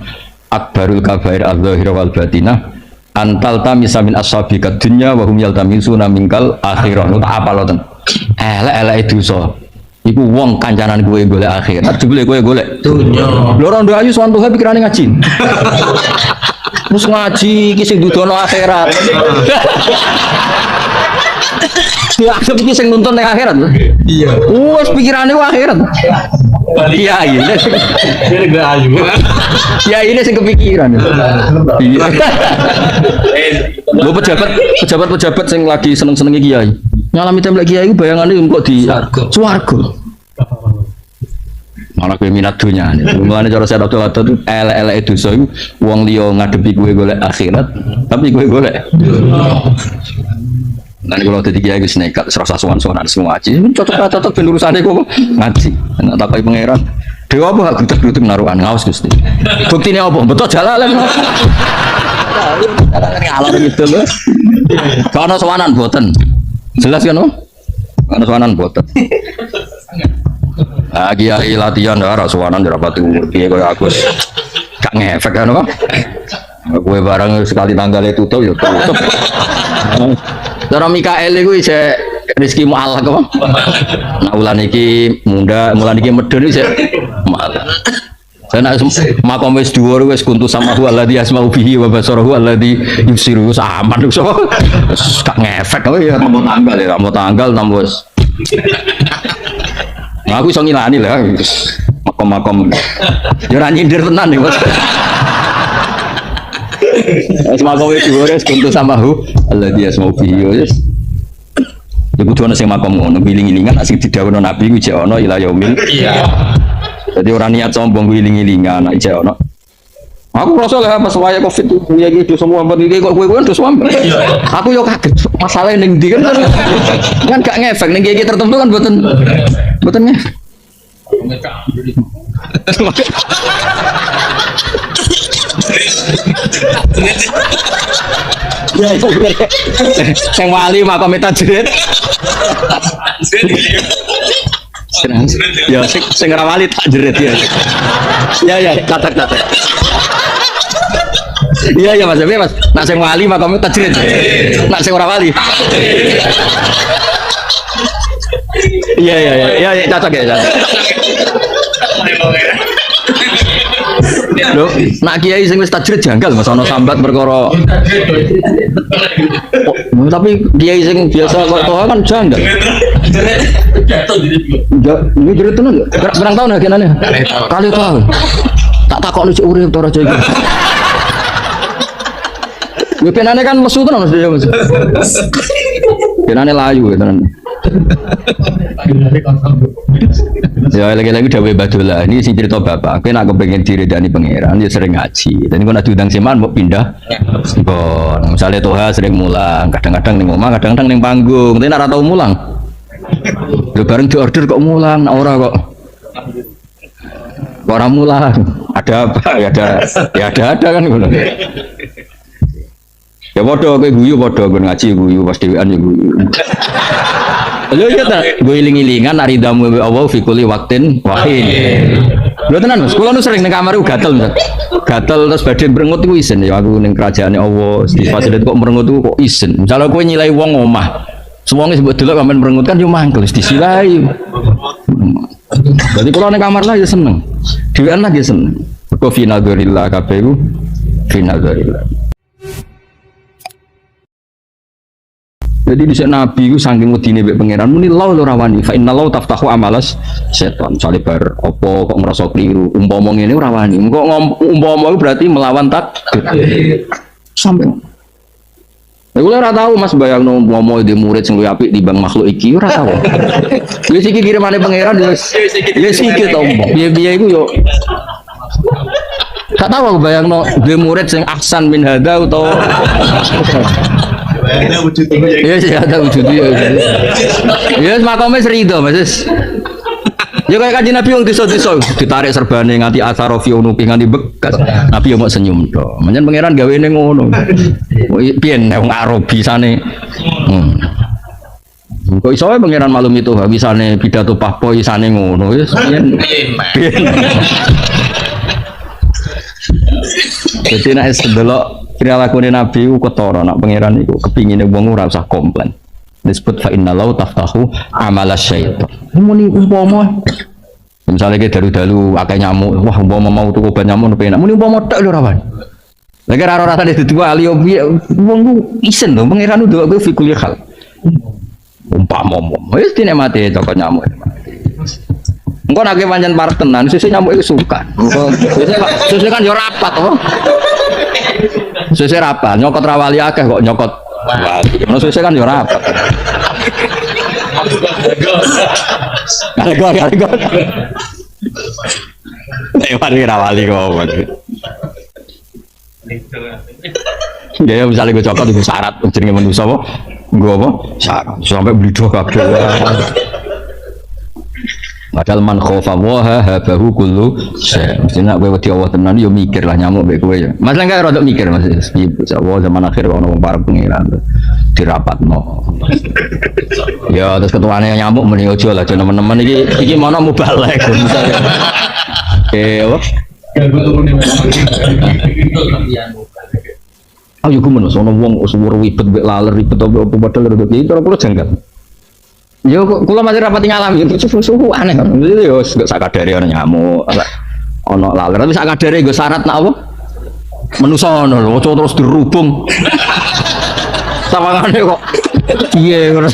akbarul kabair adzahir wal batinah antal tamisa min ashabika dunya wa hum yaltamisuna minkal akhirah. Nu tak apal ten. Elek-elek dosa. Iku wong kancanan kowe golek akhirat, jebule kowe golek dunya. Lho ora ndok ayu sowan Tuhan pikirane ngaji. Mus ngaji iki sing dudono akhirat. Ya, iki sing nuntun ning akhirat lho. Iya. Wes pikirane akhirat. Iya, iya. Dia gak ayu. Ya ini sing kepikiran. Iya. Lho pejabat sing lagi seneng-senenge kiai. Nyalami templek kiai iku bayangane kok di swarga. Malah kowe minat dunya. Mulane cara saya Abdul Haddad itu elek-elek dosa iku wong liya ngadepi kowe golek akhirat, tapi kowe golek. Nanti kalau tadi kiai wis nekat serasa sowan-sowan semua ngaji, cocok ben urusane kok ngaji. Nek takoki pangeran, dewa apa grutek-grutek narukan ngaos Gusti. Buktine apa? Betul jalalan. Jalalan ngalor gitu lho. Kono sowanan boten. Jelas kan, Ana sowanan boten. Ah kiai latihan ora sowanan ora pati umur piye koyo aku. Gak ngefek kan apa? Gue barang sekali tanggalnya tutup ya tutup. Cara Mikael iku isih rezeki mu'alak apa? Nah ulan iki munda, mulan iki medun isih mu'alak. Saya nak makom wis dhuwur wis kuntu sama huwa alladzi asma'u bihi wa basaruhu alladzi yusiru aman so. Gak ngefek kowe ya tambah tanggal ya, tambah tanggal tambah wis. Nah, aku iso ngilani lah makom-makom. Ya ora nyindir tenan nih, Bos. Makom wis dhuwur wis kuntu sama hu alladzi asma'u bihi wis. Ya kudu ana sing makom ngono, giling-gilingan asing didhawuhna Nabi ku jek ana ila yaumil. Iya. Jadi orang niat sombong giling-gilingan aja ono. Aku rasa lah pas waya Covid itu punya gitu semua buat iki kok kowe terus semua. Aku yo kaget masalahnya ning ndi kan gak ngefek ning iki tertentu kan mboten ngefek. Ya itu sing wali makome tajrid. Ya sing rawali tak jerit ya. Ya catat. Iya Mas, Mas. Nak sing wali makamnya tak jerit. Nak sing ora wali. Iya, catat ya. Loh, nak kiai sing wis tajrid janggal Mas ana sambat perkara. Oh, tapi kiai sing biasa kok toha kan janggal. Ini jerit tenan lho. Berang tahun agenane? Kali tahun. Tak takokno cek urip to raja iki. Yo penane kan lesu tenan Mas. Penane layu tenan. Ya lagi-lagi dawuh Badullah ini sing cerita bapak, kowe nek kepengin diridani pangeran ya sering ngaji. Dan kok nek diundang seman mau pindah. Kon, misale toha sering mulang, kadang-kadang ning omah, kadang-kadang ning panggung, tapi nek ora tau mulang. Lho bareng diorder kok mulang, ora kok. Ora mulang. Ada apa? Ya ada kan ngono. Ya padha kowe guyu padha kon ngaji guyu pas dhewean ya guyu. Lho ya ta, gue iling-ilingan aridamu Allah fi kulli waqtin wahin. Lho tenan Mas, kula nu sering ning kamar gatel Mas. Gatel terus badhe merengut iku isin ya aku ning kerajaane Allah, di fasilitas kok merengut iku kok isin. Misale kowe nyilai wong omah. Semuanya sebut delok sampean merengut kan yo mangkel disilai. Jadi kula ning kamar lah ya seneng. Dhewean lah ya seneng. Kok final gorillah kabeh iku final gorillah. Jadi di Nabi itu saking medine mbek pangeran muni law ora wani fa innallaha taftahu amalas setan salibar opo kok ngerasa keliru umpama ngene ora wani kok umpama berarti melawan takdir sampai aku ora tahu Mas bayangno umpama di murid sing luwih apik timbang makhluk iki ora tahu wis iki kirimane pangeran wis iki to piye-piye iku yo gak tahu aku bayangno di murid sing ahsan min hada utawa ada wujudnya ya sih ada wujudnya ya makamnya serido Mas ya kayak kaji Nabi yang diso-diso ditarik serbane nganti asarofi unupi nganti bekas Nabi yang mau senyum toh menyen pangeran gawe ini ngono pian yang Arabi sana kok iso pangeran malum itu bisane pidato pahpo isane ngono ya pian jadi nek sedelok kira lakune Nabi ku ketara nak pangeran iku kepingine wong ora usah komplain. Disebut fa innallaha taftahu amalas syaitan. Muni umpama misalnya ke dalu-dalu akeh nyamuk, wah umpama mau tuku obat nyamuk penak. Muni umpama tek lho ora wae. Lagi ora rasane dadi wali wong ku isen lho pangeran nduk kowe fikul hal. Umpama wis dinikmati cokot nyamuk. Engko nek pancen parek tenan, sesuk nyamuk iku suka. Engko sesuk kan yo rapat to. Sesuk rapat, nyokot rawali akeh kok nyokot wali. Ono sesuk kan yo rapat. Kale-kale. Nek rawali kok. Ya misalnya gue cokot itu syarat jenenge manusa apa? Gue apa? Syarat sampai beli dua kabeh. Padahal man khofa waha habahu kullu syai. Mestinya kowe wedi Allah tenan yo mikir lah nyamuk mbek kowe ya. Mas lan kaya rada mikir Mas. Allah zaman akhir ono wong parek pengiran dirapatno. Ya terus ketuane nyamuk mending aja lah teman-teman iki mana mubalek misalnya. Apa? Ayo ku menawa ono wong usur wibet mbek laler ribet apa padahal rada iki ora perlu janggal. Yo kula masih rapati ngalami suhu aneh kan. Yo gak sakadare ana nyamuk, ana laler tapi sakadare nggo syarat nak apa? Menusa ngono lho, terus dirubung. Sawangane kok piye ngono.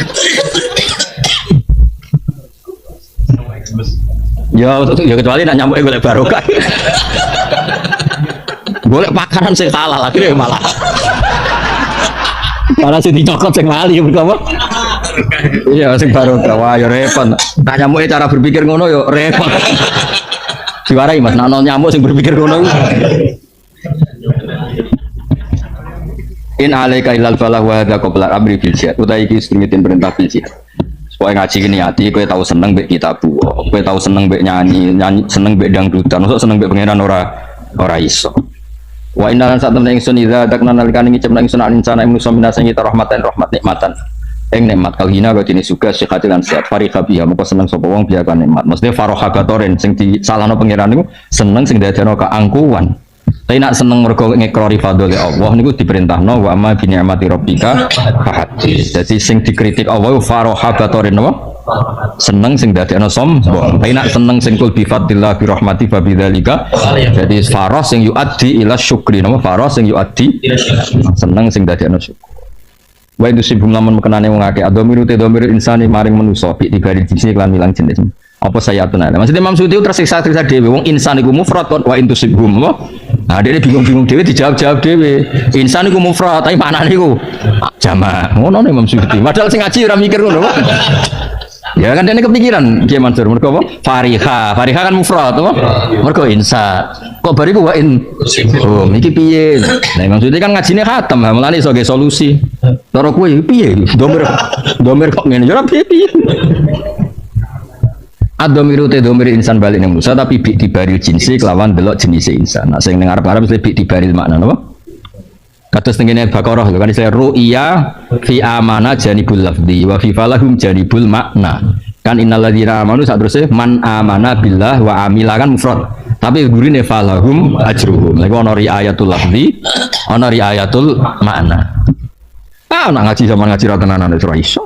Ya kecuali nak nyamuk golek barokah. Golek pakaran sing halal akhirnya malah. Malah sing dicokot sing lali berapa? Iya sing barokah. Wah ya repot. Tak nyamuke cara berpikir ngono ya repot. Diwarai Mas, nak nyamuk sing berpikir ngono. In alaika ilal falah wa hadza qabla amri bil jihad. Utai iki semitin perintah bil jihad. Supaya ngaji gini hati, kowe tahu seneng mbek kitab, kowe tahu seneng mbek nyanyi, seneng mbek dangdutan, maksud seneng mbek pangeran ora iso. Wa inna lan satamna ingsun idza dakna nalikane ngicipna ingsun insana manusa minasa kita rahmatan rahmat nikmatan. Ing nikmat kalhina kok dene suga sehat lan sehat farika biha moko seneng sapa wong biya kan nikmat. Maksudnya faroha gatoren sing disalahno pangeran niku seneng sing dadekno keangkuhan. Tapi nak seneng mergo ngekrori fadhole Allah niku diperintahno wa ma bi ni'mati rabbika fahadits. Dadi sing dikritik Allah faroha gatoren apa? Seneng sing dadekno sombong. Tapi nak seneng sing kul bi fadlillah bi rahmati fa bidzalika. Jadi faroh sing yuaddi ila syukri napa faroh sing yuaddi seneng sing dadekno syukur. Wa itu sibum lamun mekenane wong akeh adomiru te domiru insani maring manusa bi dibari jenis lan milang jenis. Apa saya atuna? Maksudnya Imam Suyuti tersiksa dhewe wong insan iku mufrad kok wa intu sibum apa? Nah, dia bingung-bingung dhewe dijawab-jawab dhewe. Insan iku mufrad, tapi maknane iku jamak. Ngono Imam Suyuti. Padahal sing ngaji ora mikir ngono. Ya kan dene kepikiran Kiai Mansur mergo apa? Fariha kan mufrad apa? Mergo insa. Kok bariku wa in. Oh, iki piye? Nah, Imam Suyuti kan ngajine khatam, mulane iso ge solusi. Cara kowe piye? Domir kok ngene ora piye-piye. Adomiru te domir insan balik ning Musa tapi bi dibaril jinsi kelawan delok jenise insan. Nah sing ning arep-arep mesti bi dibaril makna napa? Kados tengene Baqarah lho kan istilah ru'ya fi amana janibul lafzi wa fi falahum janibul makna. Kan innal ladzina amanu sak teruse man amana billah wa amila kan mufrad. Tapi gurine falahum ajruhum. Lha ono riayatul lafzi, ono riayatul makna. Ah nak ngaji zaman ngaji ra tenanan ora iso.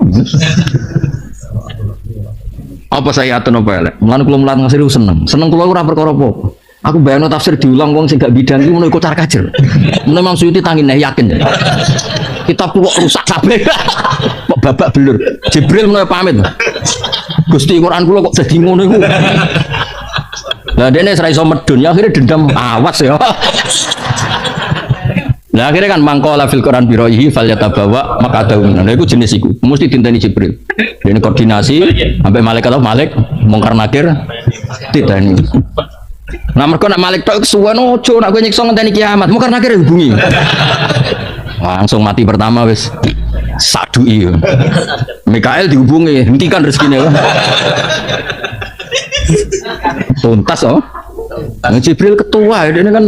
Apa saya atun apa elek? Mulane kula mulat ngasih seneng. Seneng kula ora perkara apa. Aku bayangno tafsir diulang wong sing gak bidang iki ngono iku car kajer. Mun Imam Suyuti tangine yakin. Kitab kok rusak kabeh. Kok babak belur. Jibril mulai pamit. Gusti Quran kula kok dadi ngono iku. Lah dene ora iso medun, ya akhirnya dendam awas ya. Nah akhirnya kan mangkola fil Quran biroihi fal yatabawa maqadahu. Nah itu jenis iku. Mesti diteni Jibril. Ini koordinasi sampai malaikat Malik mungkar nakir diteni. Nah mergo nak Malik tok suwen ojo nak kowe nyiksa ngenteni kiamat. Mungkar nakir hubungi. Langsung mati pertama wis. Sadui. Mikael dihubungi, hentikan rezekine. Tuntas oh. Nah, Jibril ketua ini kan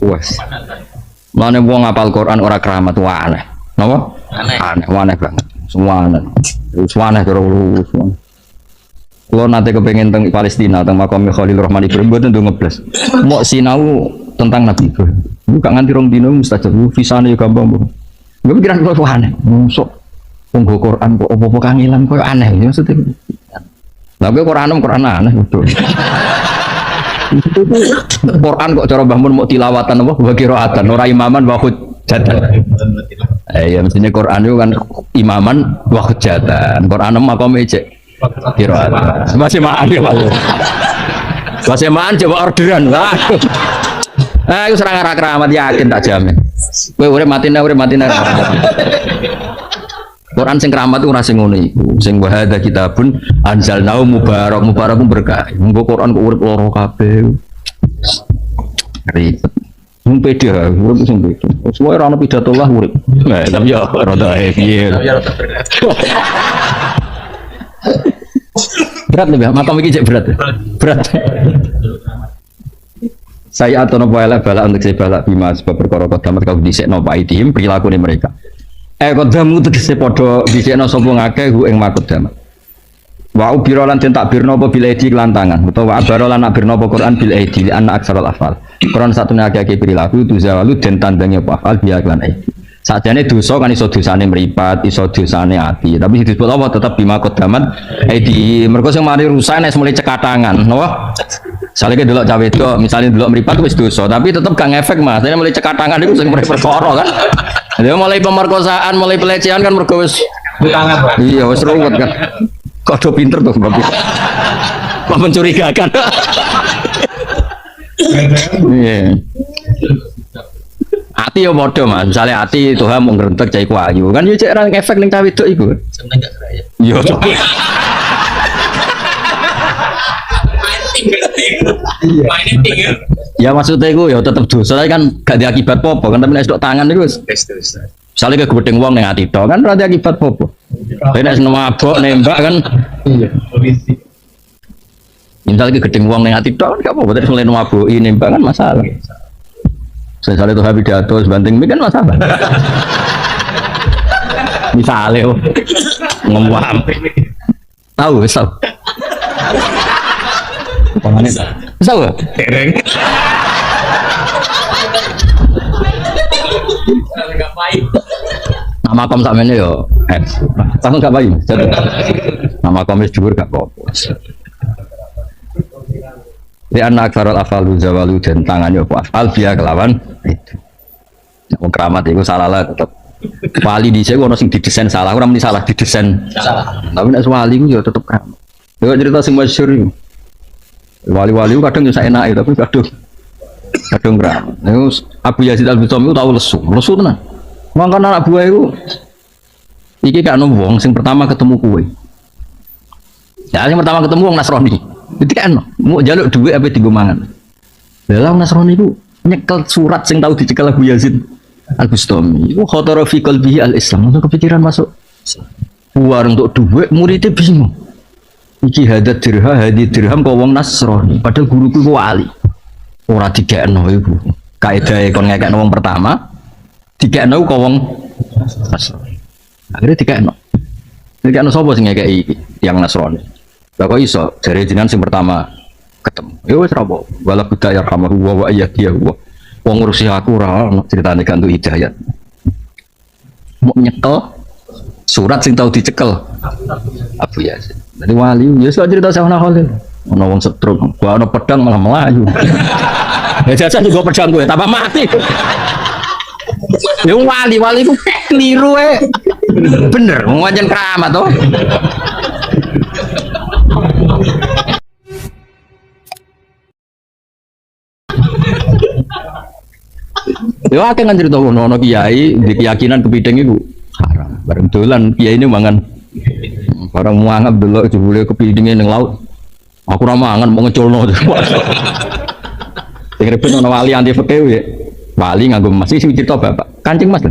wes. Mana wong ngapal Quran ora keramat wah aneh. Napa? Aneh banget. Semua aneh. Semua aneh terus. Kalau nanti kepengen tentang Palestina, tentang makam Khalil Rahman Ibrahim, buat tentu ngeblas. Mau sinau tentang Nabi Ibrahim. Bukan nganti rong dino mustajab. Visane yo gampang bu. Gue pikiran gue aneh. Masuk punggu Quran kok opo kangilan kok aneh. Maksudnya. Tapi Quran aneh betul. Quran kok cara Mbah Mun mau tilawatan apa wa qiraatan ora imaman wa hujjatan. Ya mestinya Quran itu kan imaman wa hujjatan. Quran makome cek qiraatan. Masih maan ya Pak. Masih maan coba orderan. Iku serang arah keramat yakin tak jamin. Kowe urip matine. Quran sing keramat ora sing ngono iku. Sing wa hadza kitabun anzalnahu mubarakun berkah. Mengko Quran kok urip loro kabeh. Ribet. Mung pede urip sing pede. Semua ora ono pidato lah urip. Nah, tapi ya rada piye. Berat nih, makam iki cek berat. Berat. Saya atau nopo elek balak untuk saya balak bima sebab perkara kodamat kau dhisik nopo aidihim perilaku mereka. Kodamu tegese padha dhisikno sapa ngakeh hu ing makodamat. Wa ubiro lan den takbir napa bil aidi lan tangan utawa abaro lan nakbir napa Quran bil aidi an aksarul afal. Quran satune akeh perilaku tu zawalu den tandangi apa afal biya lan aidi. Sajane dosa kan iso dosane mripat, iso dosane ati, tapi disebut apa tetep bima kodamat aidi. Mergo sing mari rusak nek mulai cekatangan, napa? Salike delok cawe wedok, misale delok mripat wis dosa, tapi tetep gak ngefek Mas. Dene mulai cekatangan iku sing perkara kan. Dia mulai pemerkosaan, mulai pelecehan kan mergo wis tangan. Iya, wis ruwet kan. Kok pinter tuh Mbak. Kok mencurigakan. Iya. Ati ya padha Mas, misale ati Tuhan mau ngrentek cah iku ayu. Kan yo cek ra efek ning cah wedok iku. Seneng gak raya. Yo. Ya maksudnya iku ya tetep dosa kan gak diakibat apa kan tapi nek sedok tangan iku wis dosa. Misale kegedeng wong ning ati tok kan ora diakibat apa. Nek seneng mabok nembak kan iya. Misale kegedeng wong ning ati tok kan gak apa-apa nek mulai maboki nembak kan masalah. Misalnya itu habis pidato sebanting kan masalah. Misalnya ngomong tahu tahu pengane tahu tereng nama kom samene yo tahu gak baik nama kom wis dhuwur gak apa-apa. Di anak farol afalu zawalu dan tangannya apa alfia kelawan itu. Wong keramat itu salah lah tetap. Wali di sini ono sing didesain salah, orang ini salah didesain salah. Tapi nek wali ku ya tetep keramat. Yo cerita sing masyhur iki. Wali-wali kadang yo enak tapi kadang keramat. Niku Abu Yazid Al-Bustami tahu lesu tenan. Mangkon anak buah iku iki gak ono wong sing pertama ketemu kowe. Ya sing pertama ketemu wong Nasrani. Itu kan mau jaluk duit apa tiga mangan. Dalam Nasrani itu nyekel surat sing tahu dicekel Abu Yazid Al-Bustami. Itu khotara fi qalbihi al-Islam. Langsung kepikiran masuk. Warung untuk duit muridnya bingung. Iki hadat dirham kau wong Nasrani. Padahal guruku ku wali. Ora digekno iku. Kaedahe kon ngekekno wong pertama, digekno kau wong Nasrani. Akhirnya digekno. Digekno sapa sing ngekeki yang Nasrani? Lah kok iso jare jenengan sing pertama ketemu. Ya wis ra apa. Wala budaya kamahu wa ayyadiya wa. Wong ngurusi aku ora ono critane gantu hidayat. Mau nyekel surat sing tau dicekel Abu Yazid. Dari wali ya sok cerita sama Khalil. Ono wong setruk, gua ono pedang malah melayu. Ya jasa juga pedang gue, tambah mati. Ya wali ku keliru bener, wong wajan keramat toh. Yo akeh kan cerita ono kiai di keyakinan kepiting iku haram. Bareng dolan kiai ini mangan. Barang muangap delok jebule kepitinge ning laut. Aku ora mangan mau ngeculno. Sing ribet ono wali anti fikih ya. Wali nganggo emas sing cerita Bapak. Kancing Mas.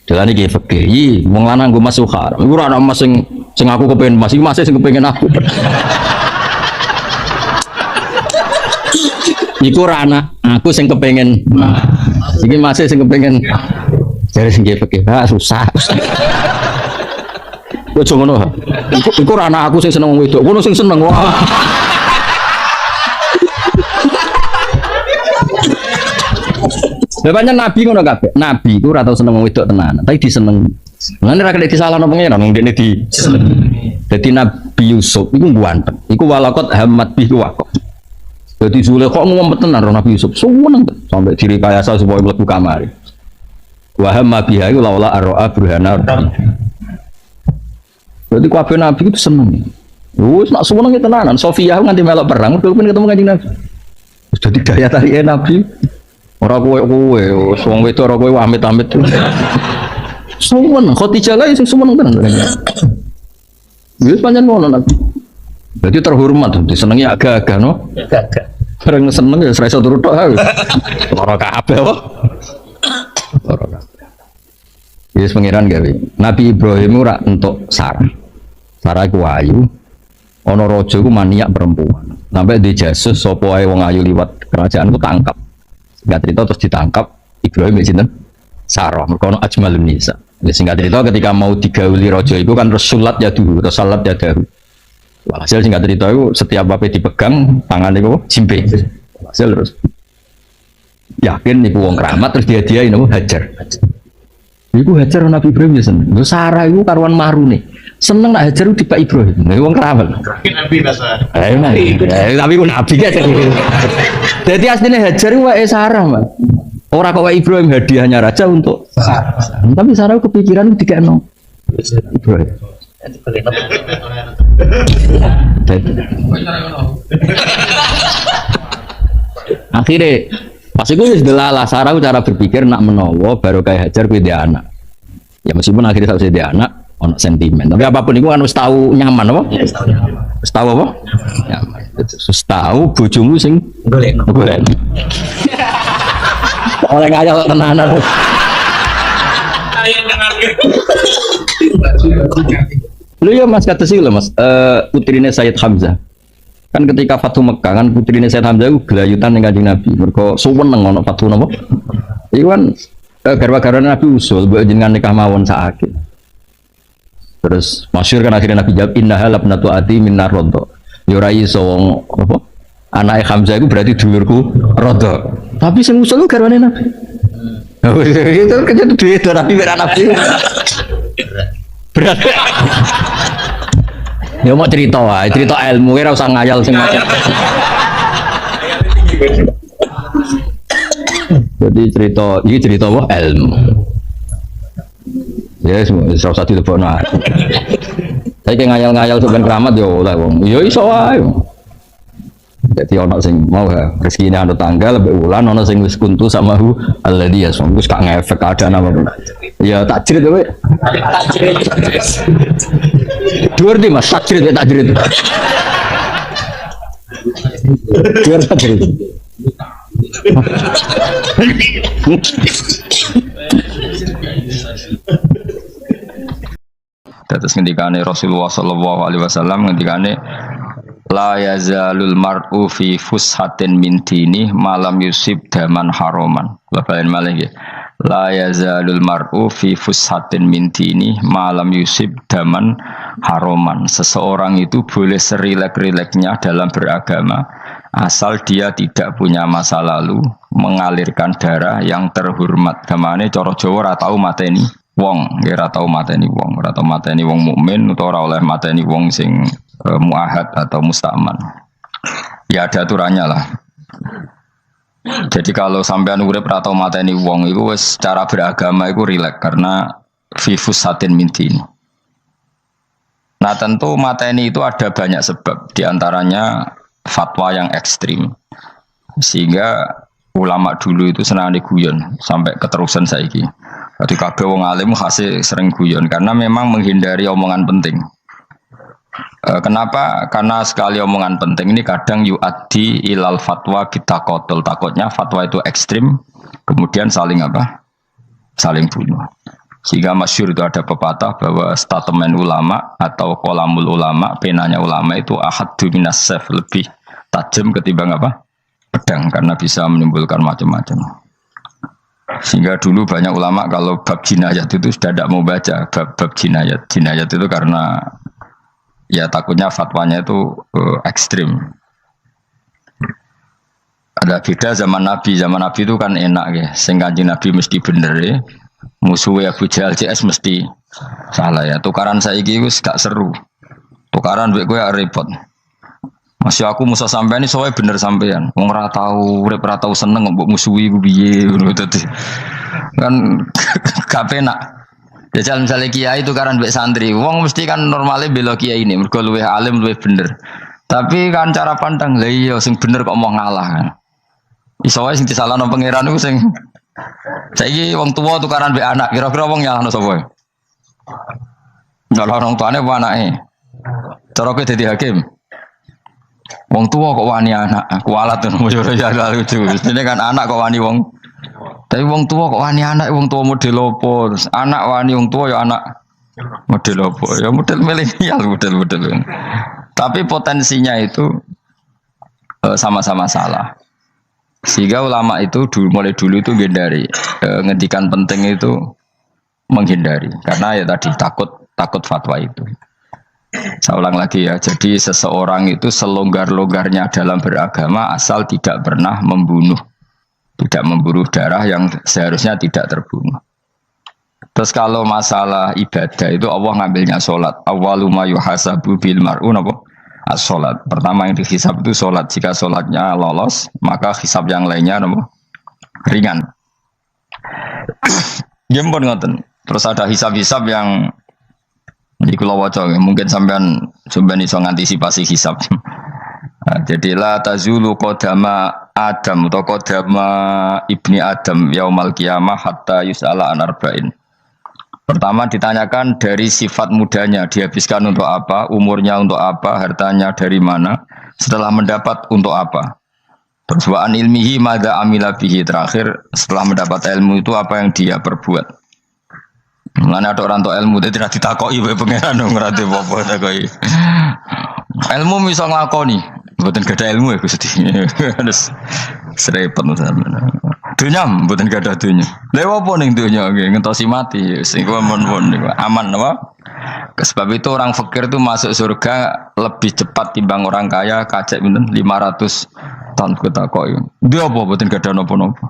Dolan iki fikih, wong lanang nggo emas haram. Iku ora ana emas sing aku kepengin emas, iki emas sing kepengin aku. Iku rana, aku sing kepengen. Iki masih sing kepengen. Jare sing fikih, susah. Ojo ngono. Iku rana aku sing seneng wedok. Kono sing seneng. Wah. Bapaknya Nabi ngono kabeh. Nabi iku ora tau seneng wedok tenan, tapi diseneng. Lan ora kena disalahno pengen nang dene di. Dadi Nabi Yusuf iku ganteng. Iku walakot hammat bihi waqaf. Jadi Zulaikha ngomong tenan Nabi Yusuf, seneng sampai dirikayasa supaya mlebu kamar. Wa hamma biha iku laula ar'a burhana. Jadi kabeh Nabi itu seneng. Wis nak seneng tenanan. Sofia nganti melok perang, mergo pengen ketemu Kanjeng Nabi. Wis dadi daya tarike Nabi. Ora kowe wong wedok ora kowe amit-amit. Seneng Khadijah lha sing seneng tenan. Wis pancen ngono Nabi. Jadi terhormat, disenengi agak-agak no. Agak-agak. Bareng seneng ya ora iso turu tok ha. Lara kabeh kok. Lara kabeh. Yes pangeran gawe. Nabi Ibrahim ora entuk Sarah. Sarah ku ayu. Ono raja iku maniak perempuan. Sampai dijasus sapa wae wong ayu liwat kerajaan ku tangkap. Singkat cerita terus ditangkap Ibrahim mbek sinten? Sarah. Mergo ono ajmalun nisa. Singkat cerita ketika mau digauli raja itu kan Rasulat ya dulu, Rasulat ya dahulu. Walhasil singkat cerita itu setiap apa dipegang tangan itu jimpe. Walhasil terus yakin iku wong keramat terus dia ini Hajar. Iku Hajar Nabi Ibrahim ya seneng. Lho Sarah iku karuan maru nih. Seneng nak Hajar di Pak Ibrahim. Nih wong keramat. Nabi bahasa. Tapi ku nabi kan. Jadi aslinya Hajar iku wae Sarah, Mas. Orang kok Ibrahim hadiahnya raja untuk Sarah. Tapi Sarah kepikiran dikeno Ibrahim. Akhirnya pas itu sudah Sarah cara berpikir nak menowo baru kayak Hajar punya anak. Ya meskipun akhirnya tak dia anak, ono sentimen. Tapi apapun itu kan harus tahu nyaman apa? Harus tahu apa? Nyaman. Harus tahu bojomu sing golek. Oleh ngayal tenanan. Lu ya Mas kata sih Mas, putrine Sayyid Hamzah. Kan ketika Fatu Mekah kan putrine Sayyid Hamzah itu gelayutan dengan Kanjeng Nabi. Mergo suweneng ono Fatu napa? Iku kan garwa-garwane Nabi usul mbok jenengan nikah mawon saake. Terus masyhur kan akhirnya Nabi jawab innaha labnatu ati minnar radha. Ya ora iso wong apa? Anake Hamzah itu berarti dulurku radha. Tapi sing usul garwane Nabi. Itu kerja duit Nabi ora Nabi. Berat. Ya mau cerita wae, cerita ilmu ora usah ngayal sing macam. Jadi ini cerita apa? Ilmu. Ya semua ora usah dilebokno. Saiki ngayal-ngayal sampean keramat yo oleh wong. Ya iso wae. Jadi ono sing mau rezekine anu tanggal lebih wulan ono sing wis kuntu sama hu alladhi yasum wis gak ngefek keadaan apa-apa. Ya takjrid kowe. Takjrid. Dhuwur di Mas takjrid takjrid. Dhuwur takjrid. Terus ngendikane Rasulullah sallallahu alaihi wasallam ngendikane la yazalul mar'u fi fushatin min dini malam yusib daman haroman. Labain malah ya. La yazalul mar'u fi fushatin min dini malam yusib daman haroman. Seseorang itu boleh serilek-rileknya dalam beragama asal dia tidak punya masa lalu mengalirkan darah yang terhormat. Gamane cara Jawa ora tau mateni wong, ora tau mateni wong, ora tau mateni wong mukmin utawa ora oleh mateni wong sing muahad atau musta'man. Ya ada aturannya lah. Jadi kalau sampean urip atau mateni wong itu wis cara beragama itu rileks karena fifus satin mintin. Nah tentu mateni itu ada banyak sebab, diantaranya fatwa yang ekstrim. Sehingga ulama dulu itu senang diguyon sampai keterusan saiki. Jadi kabeh wong alim khase sering guyon karena memang menghindari omongan penting. Kenapa? Karena sekali omongan penting ini kadang yu'addi ilal fatwa kita kotul. Takutnya fatwa itu ekstrim, kemudian saling apa? Saling bunuh. Sehingga masyhur itu ada pepatah bahwa statement ulama atau kolamul ulama, penanya ulama itu ahaddu minas sayf, lebih tajam ketimbang apa? Pedang, karena bisa menimbulkan macam-macam. Sehingga dulu banyak ulama kalau bab jinayat itu sudah tidak mau baca bab jinayat. Jinayat itu karena ya takutnya fatwanya itu ekstrim. Ada beda zaman Nabi itu kan enak ya. Sing Kanjeng Nabi mesti bener ya. Musuhnya Abu Jahal CS mesti salah ya. Tukaran saiki wis gak seru. Tukaran mbek kowe repot. Masih aku musuh sampean ini soalnya bener sampean. Wong ora tau urip ora tau seneng mbok musuhi ku piye ngono dadi. Kan gak penak. Jajal misalnya kiai itu karena mbek santri, wong mesti kan normalnya bela kiai ini, mergo luwih alim luwih bener. Tapi kan cara pandang lah iya sing bener kok mau ngalah kan. Iso wae sing disalahno pangeran iku sing saiki wong tuwa tukaran mbek anak, kira-kira wong nyalahno sapa? Nyalahno wong tuane apa anake? Cara kowe dadi hakim. Wong tuwa kok wani anak, kualat ngono yo ya lucu. Mestine kan anak kok wani wong. Tapi wong tua kok wani anak, wong tua model opo? Anak wani wong tua ya anak model opo? Ya model milenial model. Tapi potensinya itu sama-sama salah. Sehingga ulama itu mulai dulu itu menghindari ngendikan penting itu menghindari karena ya tadi takut fatwa itu. Saya ulang lagi ya. Jadi seseorang itu selonggar-longgarnya dalam beragama asal tidak pernah membunuh, tidak memburu darah yang seharusnya tidak terbunuh. Terus kalau masalah ibadah itu Allah ngambilnya sholat. Awwalu ma yuhasabu bil mar'u napa? As-sholat. Pertama yang dihisab itu sholat. Jika sholatnya lolos, maka hisab yang lainnya napa? Ringan. Jempol ngoten. Terus ada hisab-hisab yang di kula waca mungkin sampean iso ngantisipasi hisab. Nah, jadi la tazulu qadama Adam atau qadama ibni Adam yaumal qiyamah hatta yus'ala an arba'in. Pertama ditanyakan dari sifat mudanya, dihabiskan untuk apa, umurnya untuk apa, hartanya dari mana, setelah mendapat untuk apa. Terus wa an ilmihi madza amila bihi, terakhir setelah mendapat ilmu itu apa yang dia perbuat. Mulane ada orang tua ilmu tidak ditakoki wae pangeran ngrate apa takoki. Ilmu bisa nglakoni, mboten gadah ilmu ya Gusti. Terus serepet sampeyan. Dunya mboten gadah dunya. Lha apa ning dunya nggih ngentosi mati sing mon aman apa? Sebab itu orang fakir itu masuk surga lebih cepat timbang orang kaya kacek pinten 500 tahun ketakoki. Dia apa mboten gadah napa-napa.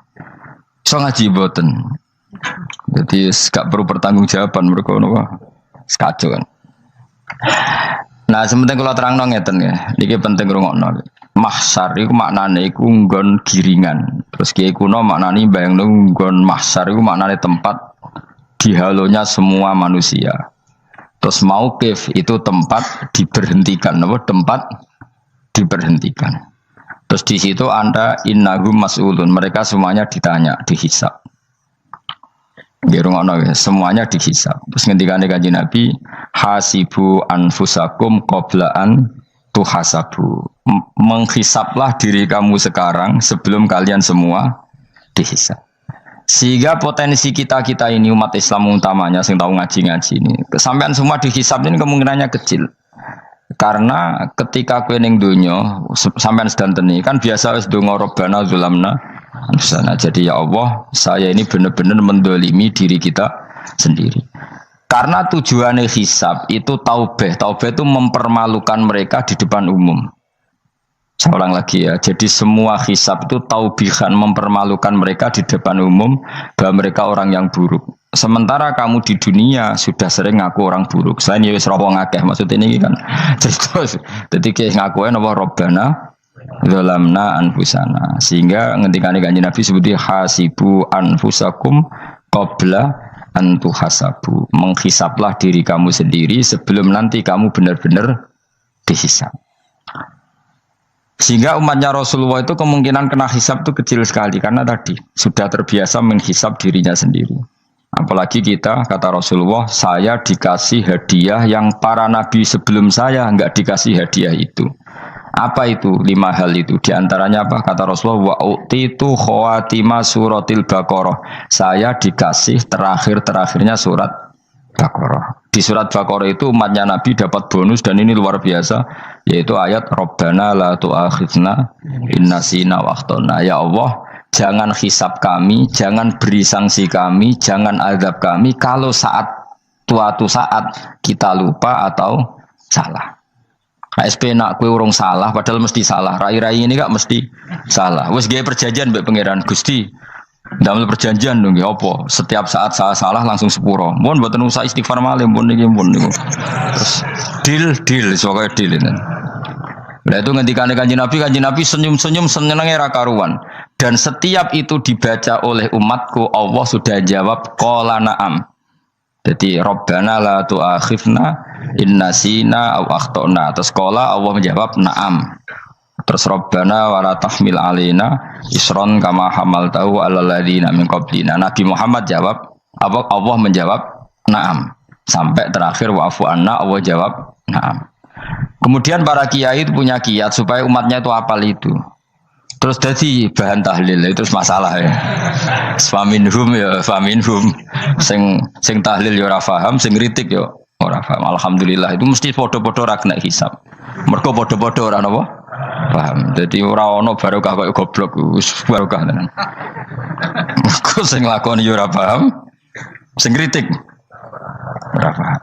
Iso ngaji mboten. Jadi gak perlu pertanggungjawaban mereka napa kacau kan. Nah, sementing kalau terangno ngeten ya. Niki penting rungokno. Mahsyar iku maknane iku nggon giringan. Terus kiai kuno maknane bayangno nggon mahsyar iku maknane tempat dihalonya semua manusia. Terus mauqif itu tempat diberhentikan, napa tempat diberhentikan. Terus di situ Anda innahum mas'ulun, mereka semuanya ditanya, dihisab. Semuanya dihisab. Terus ngendikane Kanjeng Nabi, hasibu anfusakum qabla an tuhasabu. Menghisablah diri kamu sekarang sebelum kalian semua dihisab. Sehingga potensi kita ini umat Islam utamanya sing tahu ngaji-ngaji ini, kesampean semua dihisab ini kemungkinannya kecil. Karena ketika kowe ning donya sampean sedantene kan biasa wis donga Rabbana zulamna anfusana. Jadi ya Allah, saya ini benar-benar mendolimi diri kita sendiri. Karena tujuannya hisab itu taubah. Taubah itu mempermalukan mereka di depan umum. Saya ulang lagi ya. Jadi semua hisab itu taubihan, mempermalukan mereka di depan umum bahwa mereka orang yang buruk. Sementara kamu di dunia sudah sering ngaku orang buruk. Selain ya wis rawa ngakeh maksudnya ini kan. Jadi kayak ngakuin apa Rabbana zalamna anfusana. Sehingga ngendikane Kanjeng Nabi sebuti hasibu anfusakum qabla an tuhasabu. Menghisablah diri kamu sendiri sebelum nanti kamu benar-benar dihisab. Sehingga umatnya Rasulullah itu kemungkinan kena hisab itu kecil sekali karena tadi sudah terbiasa menghisab dirinya sendiri. Apalagi kita, kata Rasulullah, saya dikasih hadiah yang para nabi sebelum saya enggak dikasih hadiah itu. Apa itu? 5 hal itu. Di antaranya apa? Kata Rasulullah, wa utitu khawatima suratil Baqarah. Saya dikasih terakhir-terakhirnya surat Baqarah. Di surat Baqarah itu umatnya Nabi dapat bonus dan ini luar biasa, yaitu ayat Rabbana la tu'akhidna in nasina wa akhtana. Ya Allah, jangan hisab kami, jangan beri sanksi kami, jangan azab kami kalau suatu saat kita lupa atau salah. ASP nak kue urung salah, padahal mesti salah. Rai-rai ini gak mesti salah. Wes gaya perjanjian mbek pangeran Gusti. Damel perjanjian dong, ya apa? Setiap saat salah langsung sepuro. Mohon buatan usaha istighfar malih, mohon niku. Terus deal, soalnya deal ini. Nah itu ngendikan Kanjeng Nabi senyum-senyum senengnya ra karuan. Dan setiap itu dibaca oleh umatku, Allah sudah jawab qala na'am. Jadi Rabbana la tu'akhifna in nasina aw akhtana. Terus qala Allah menjawab na'am. Terus Rabbana wa la tahmil alaina isron kama hamaltahu 'alal ladzina min qablina. Nabi Muhammad jawab, Allah menjawab na'am. Sampai terakhir wa'fu anna, Allah jawab na'am. Kemudian para kiai itu punya kiat supaya umatnya itu hafal itu. Terus jadi bahan tahlil itu masalah ya. Faminhum ya faminhum. Sing tahlil ya ora paham, sing kritik ya Ora paham. Alhamdulillah itu mesti podo-podo ra kena hisab. Mergo podo-podo ora napa? Paham. Dadi ora ono barokah kaya goblok wis barokah tenan. Mergo sing lakoni yo ora paham, sing kritik ora paham.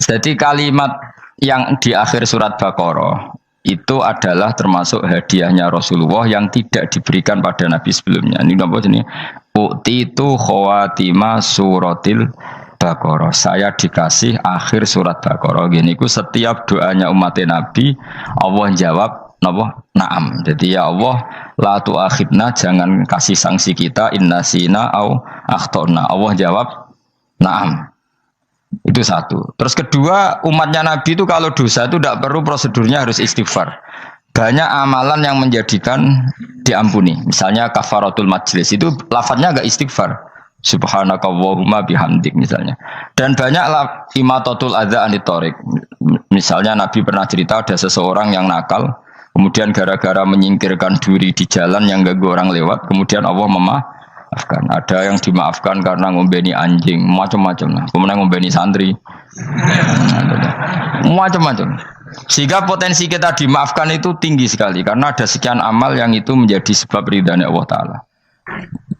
Jadi kalimat yang di akhir surat Baqarah itu adalah termasuk hadiahnya Rasulullah yang tidak diberikan pada Nabi sebelumnya. Ini apa jenis? U'titu khawatima suratil Baqarah. Saya dikasih akhir surat Baqarah. Gini ku setiap doanya umat Nabi Allah jawab napa? Naam. Jadi ya Allah la tu'akhidna, jangan kasih sanksi kita innasina au akhtona. Allah jawab naam. Itu satu. Terus kedua, umatnya Nabi itu kalau dosa itu tidak perlu prosedurnya harus istighfar. Banyak amalan yang menjadikan diampuni. Misalnya kafaratul majlis itu lafadznya agak istighfar. Subhanakallahumma bihamdik misalnya. Dan banyak imatatul adza anit thoriq. Misalnya Nabi pernah cerita ada seseorang yang nakal, kemudian gara-gara menyingkirkan duri di jalan yang ganggu orang lewat, kemudian Allah memaafkan. Ada yang dimaafkan karena ngombeni anjing, macam-macam lah. Kemudian ngombeni santri, macam-macam. Sehingga potensi kita dimaafkan itu tinggi sekali karena ada sekian amal yang itu menjadi sebab ridhanya Allah Ta'ala.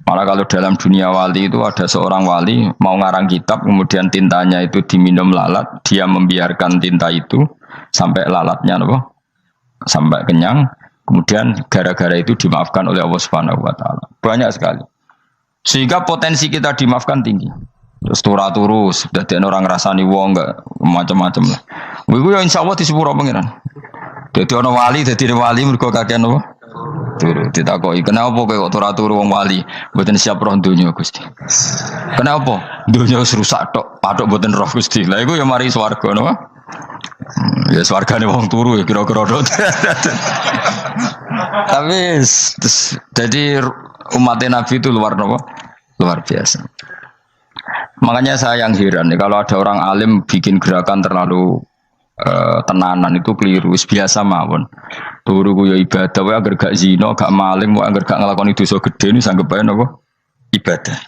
Malah kalau dalam dunia wali itu ada seorang wali mau ngarang kitab, kemudian tintanya itu diminum lalat, dia membiarkan tinta itu sampai lalatnya sampai kenyang, kemudian gara-gara itu dimaafkan oleh Allah Subhanahu Wa Ta'ala. Banyak sekali. Sehingga potensi kita dimaafkan tinggi. Terus turus, jadi orang rasani wong enggak macam-macam lah. Wiku ya insya Allah disepuro pengiran. Jadi orang wali, jadi wali mereka kakean apa? Turu, ditakoki. Kenapa kok turu wong wali? Mboten siap roh donya Gusti. Kenapa? Donya wis rusak tok, patok mboten roh Gusti. Lah iku ya mari swarga napa? Ya swargane wong turu ya kira-kira tok. Tapi jadi umat Nabi itu luar biasa. Makanya saya yang heran nih, kalau ada orang alim bikin gerakan terlalu tenanan itu keliru, biasa mawon. Turu ku ya ibadah, wae agar gak zina, gak maling, wae agar gak nglakoni dosa gede ini sanggep bae napa? Ibadah.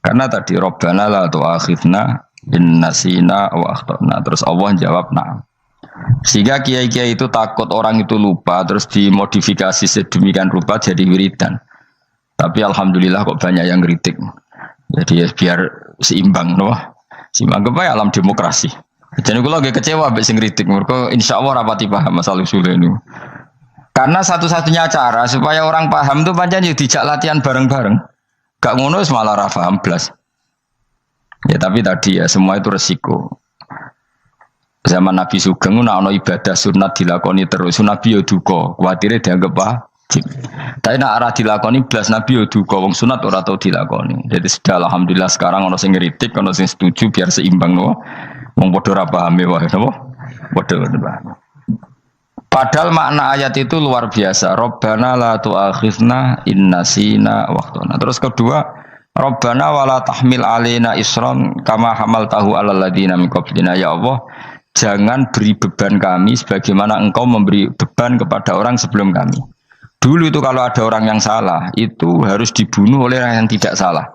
Karena tadi Rabbana la tu'akhidna in nasina wa akhtana. Terus Allah jawab na'am. Sehingga kiai-kiai itu takut orang itu lupa, terus dimodifikasi sedemikian rupa jadi wiridan. Tapi alhamdulillah kok banyak yang kritik. Jadi ya biar seimbang, no? Seimbang kepada alam demokrasi. Jadi kalau lagi kecewa abis kritik, mereka insya Allah rapati paham masalah usul ini. Karena satu-satunya cara supaya orang paham itu pancen yo dijak latihan bareng-bareng. Gak ngono malah ra paham blas. Ya tapi tadi ya semua itu resiko. Zaman Nabi Sugeng ana ibadah sunat dilakoni terus, Nabi yo duka, kuwatire dianggap wajib. Tapi nek ora dilakoni blas Nabi yo duka, wong sunat ora tau dilakoni. Jadi sudah alhamdulillah sekarang ana sing ngritik, ana sing setuju biar seimbang no. Wong padha ora pahame wae napa? Padha paham. Padahal makna ayat itu luar biasa. Rabbana la tu'akhidna in nasina wa akhtana. Terus kedua, Rabbana wala tahmil alaina isran kama hamaltahu alal ladina min qablina. Ya Allah, jangan beri beban kami sebagaimana Engkau memberi beban kepada orang sebelum kami. Dulu itu kalau ada orang yang salah, itu harus dibunuh oleh orang yang tidak salah.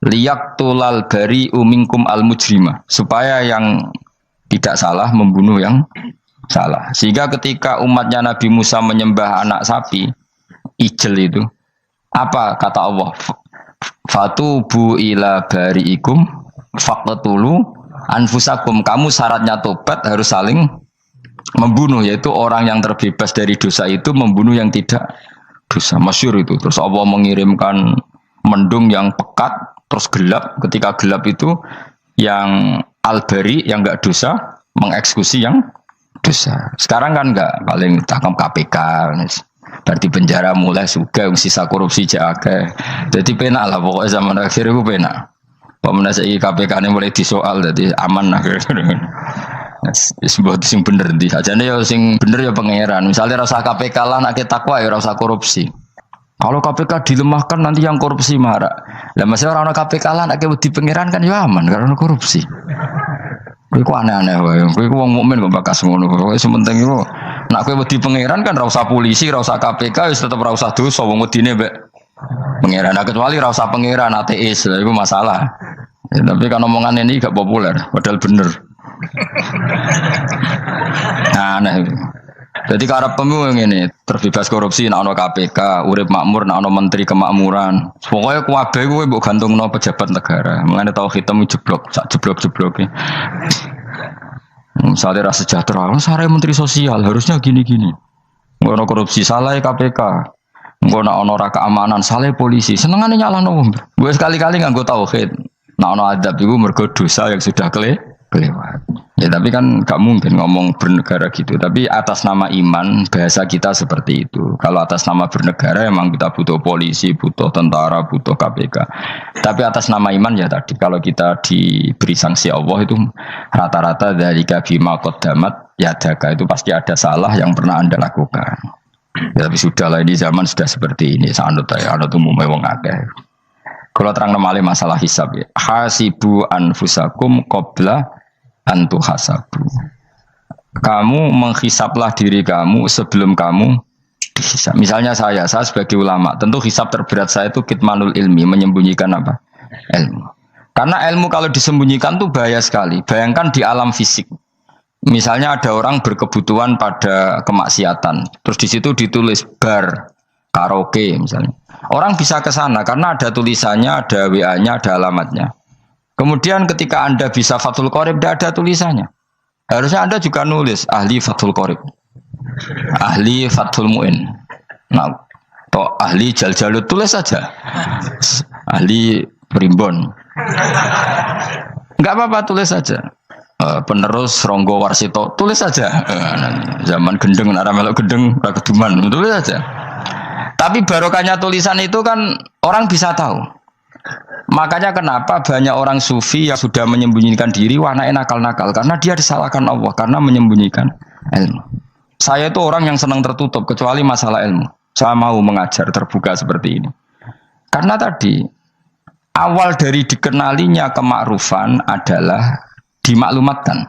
Liyaqtulal bari uminkum al mujrima, supaya yang tidak salah membunuh yang salah. Sehingga ketika umatnya Nabi Musa menyembah anak sapi ijel itu, apa kata Allah? Fatubu ila bariikum faqtulu anfusakum. Kamu syaratnya tobat harus saling membunuh, yaitu orang yang terbebas dari dosa itu membunuh yang tidak dosa. Masyhur itu. Terus Allah mengirimkan mendung yang pekat terus gelap. Ketika gelap itu yang al-bari yang enggak dosa mengeksekusi yang dosa. Sekarang kan enggak, paling tangkap KPK. Berarti penjara mulai suka sisa korupsi jaga. Jadi penak lah pokoknya zaman akhir itu penak. Pemenang saya KPK ini mulai disoal jadi aman lah. Sebuah sing bener di. Ajane ya sing bener ya pangeran. Misalnya rasa KPK lah nak takwa ya rasa korupsi. Kalau KPK dilemahkan nanti yang korupsi marah. Lah masih orang KPK lah nak di pangeran kan ya aman karena korupsi. Iku aneh-aneh wae. Iku wong mukmin kok bakas ngono. Wis penting iku nak kowe wedi pangeran kan ra usah polisi, ra usah KPK wis tetep ra usah dosa wong wedine mbek pangeran. Nah, kecuali ra usah pangeran ateis. Lha iku masalah. Ya, tapi kan omongan ini gak populer, padahal bener. Nah, aneh. Jadi karena pemilu ini terbebas korupsi, nak ono KPK, urip makmur, nak ono menteri kemakmuran. Pokoknya kuabe gue buat gantung no pejabat negara. Mengenai tahu hitam jeblok, sak jeblok. Misalnya rasa sejahtera, saya menteri sosial harusnya gini. Ngono korupsi salah KPK. Ngono ono raka keamanan salah polisi. Senengane nyalahno wong. Gue sekali-kali nganggo tauhid. Nah ono adab iku mergo dosa yang sudah kelewat. Ya tapi kan gak mungkin ngomong bernegara gitu. Tapi atas nama iman bahasa kita seperti itu. Kalau atas nama bernegara emang kita butuh polisi, butuh tentara, butuh KPK. Tapi atas nama iman ya tadi kalau kita diberi sanksi Allah itu rata-rata dari bima qaddamat yadaka itu pasti ada salah yang pernah Anda lakukan. Ya, tapi sudahlah ini zaman sudah seperti ini. Sanut ya, anut umumnya wong akeh. Kalau terang namanya masalah hisab ya. Hasibu anfusakum qabla antu hasabu. Kamu menghisaplah diri kamu sebelum kamu dihisap. Misalnya saya sebagai ulama, tentu hisap terberat saya itu kitmanul ilmi, menyembunyikan apa? Ilmu. Karena ilmu kalau disembunyikan tuh bahaya sekali. Bayangkan di alam fisik. Misalnya ada orang berkebutuhan pada kemaksiatan, terus di situ ditulis bar, karaoke misalnya. Orang bisa ke sana karena ada tulisannya, ada WA-nya, ada alamatnya. Kemudian ketika Anda bisa Fathul Qorib, tidak ada tulisannya. Harusnya Anda juga nulis ahli Fathul Qorib, ahli Fathul Mu'in, nah, atau ahli Jaljalut, tulis saja. Ahli Primbon. Enggak apa-apa, tulis saja. Penerus Ronggo Warsito, tulis saja. Zaman gendeng, nara melok gendeng, rakeduman, tulis saja. Tapi barokahnya tulisan itu kan orang bisa tahu. Makanya kenapa banyak orang sufi yang sudah menyembunyikan diri, wananya nakal-nakal. Karena dia disalahkan Allah, karena menyembunyikan ilmu. Saya itu orang yang senang tertutup, kecuali masalah ilmu. Saya mau mengajar terbuka seperti ini. Karena tadi, awal dari dikenalinya kemakrufan adalah dimaklumatkan.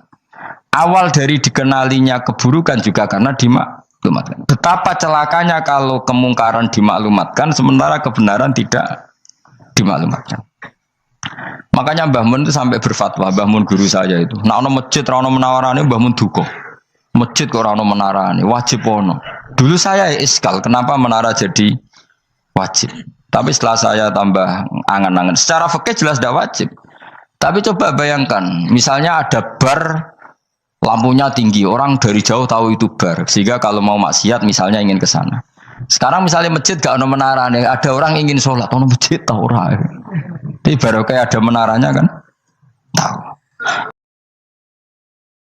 Awal dari dikenalinya keburukan juga karena dimaklumatkan. Betapa celakanya kalau kemungkaran dimaklumatkan, sementara kebenaran tidak dimaklumatkan. Makanya Mbah Mun itu sampai berfatwa, Mbah Mun guru saya itu. Nah, ono masjid ra ono menawarane Mbah Mun duka. Masjid kok ora ono menarane, wajib ono. Dulu saya iskal, kenapa menara jadi wajib? Tapi setelah saya tambah angan-angan, secara fikih jelas tidak wajib. Tapi coba bayangkan, misalnya ada bar lampunya tinggi, orang dari jauh tahu itu bar, sehingga kalau mau maksiat misalnya ingin ke sana. Sekarang misalnya masjid gak ada menara nih, ada orang ingin sholat, ono masjid tahu orang. Ini baru kayak ada menaranya kan?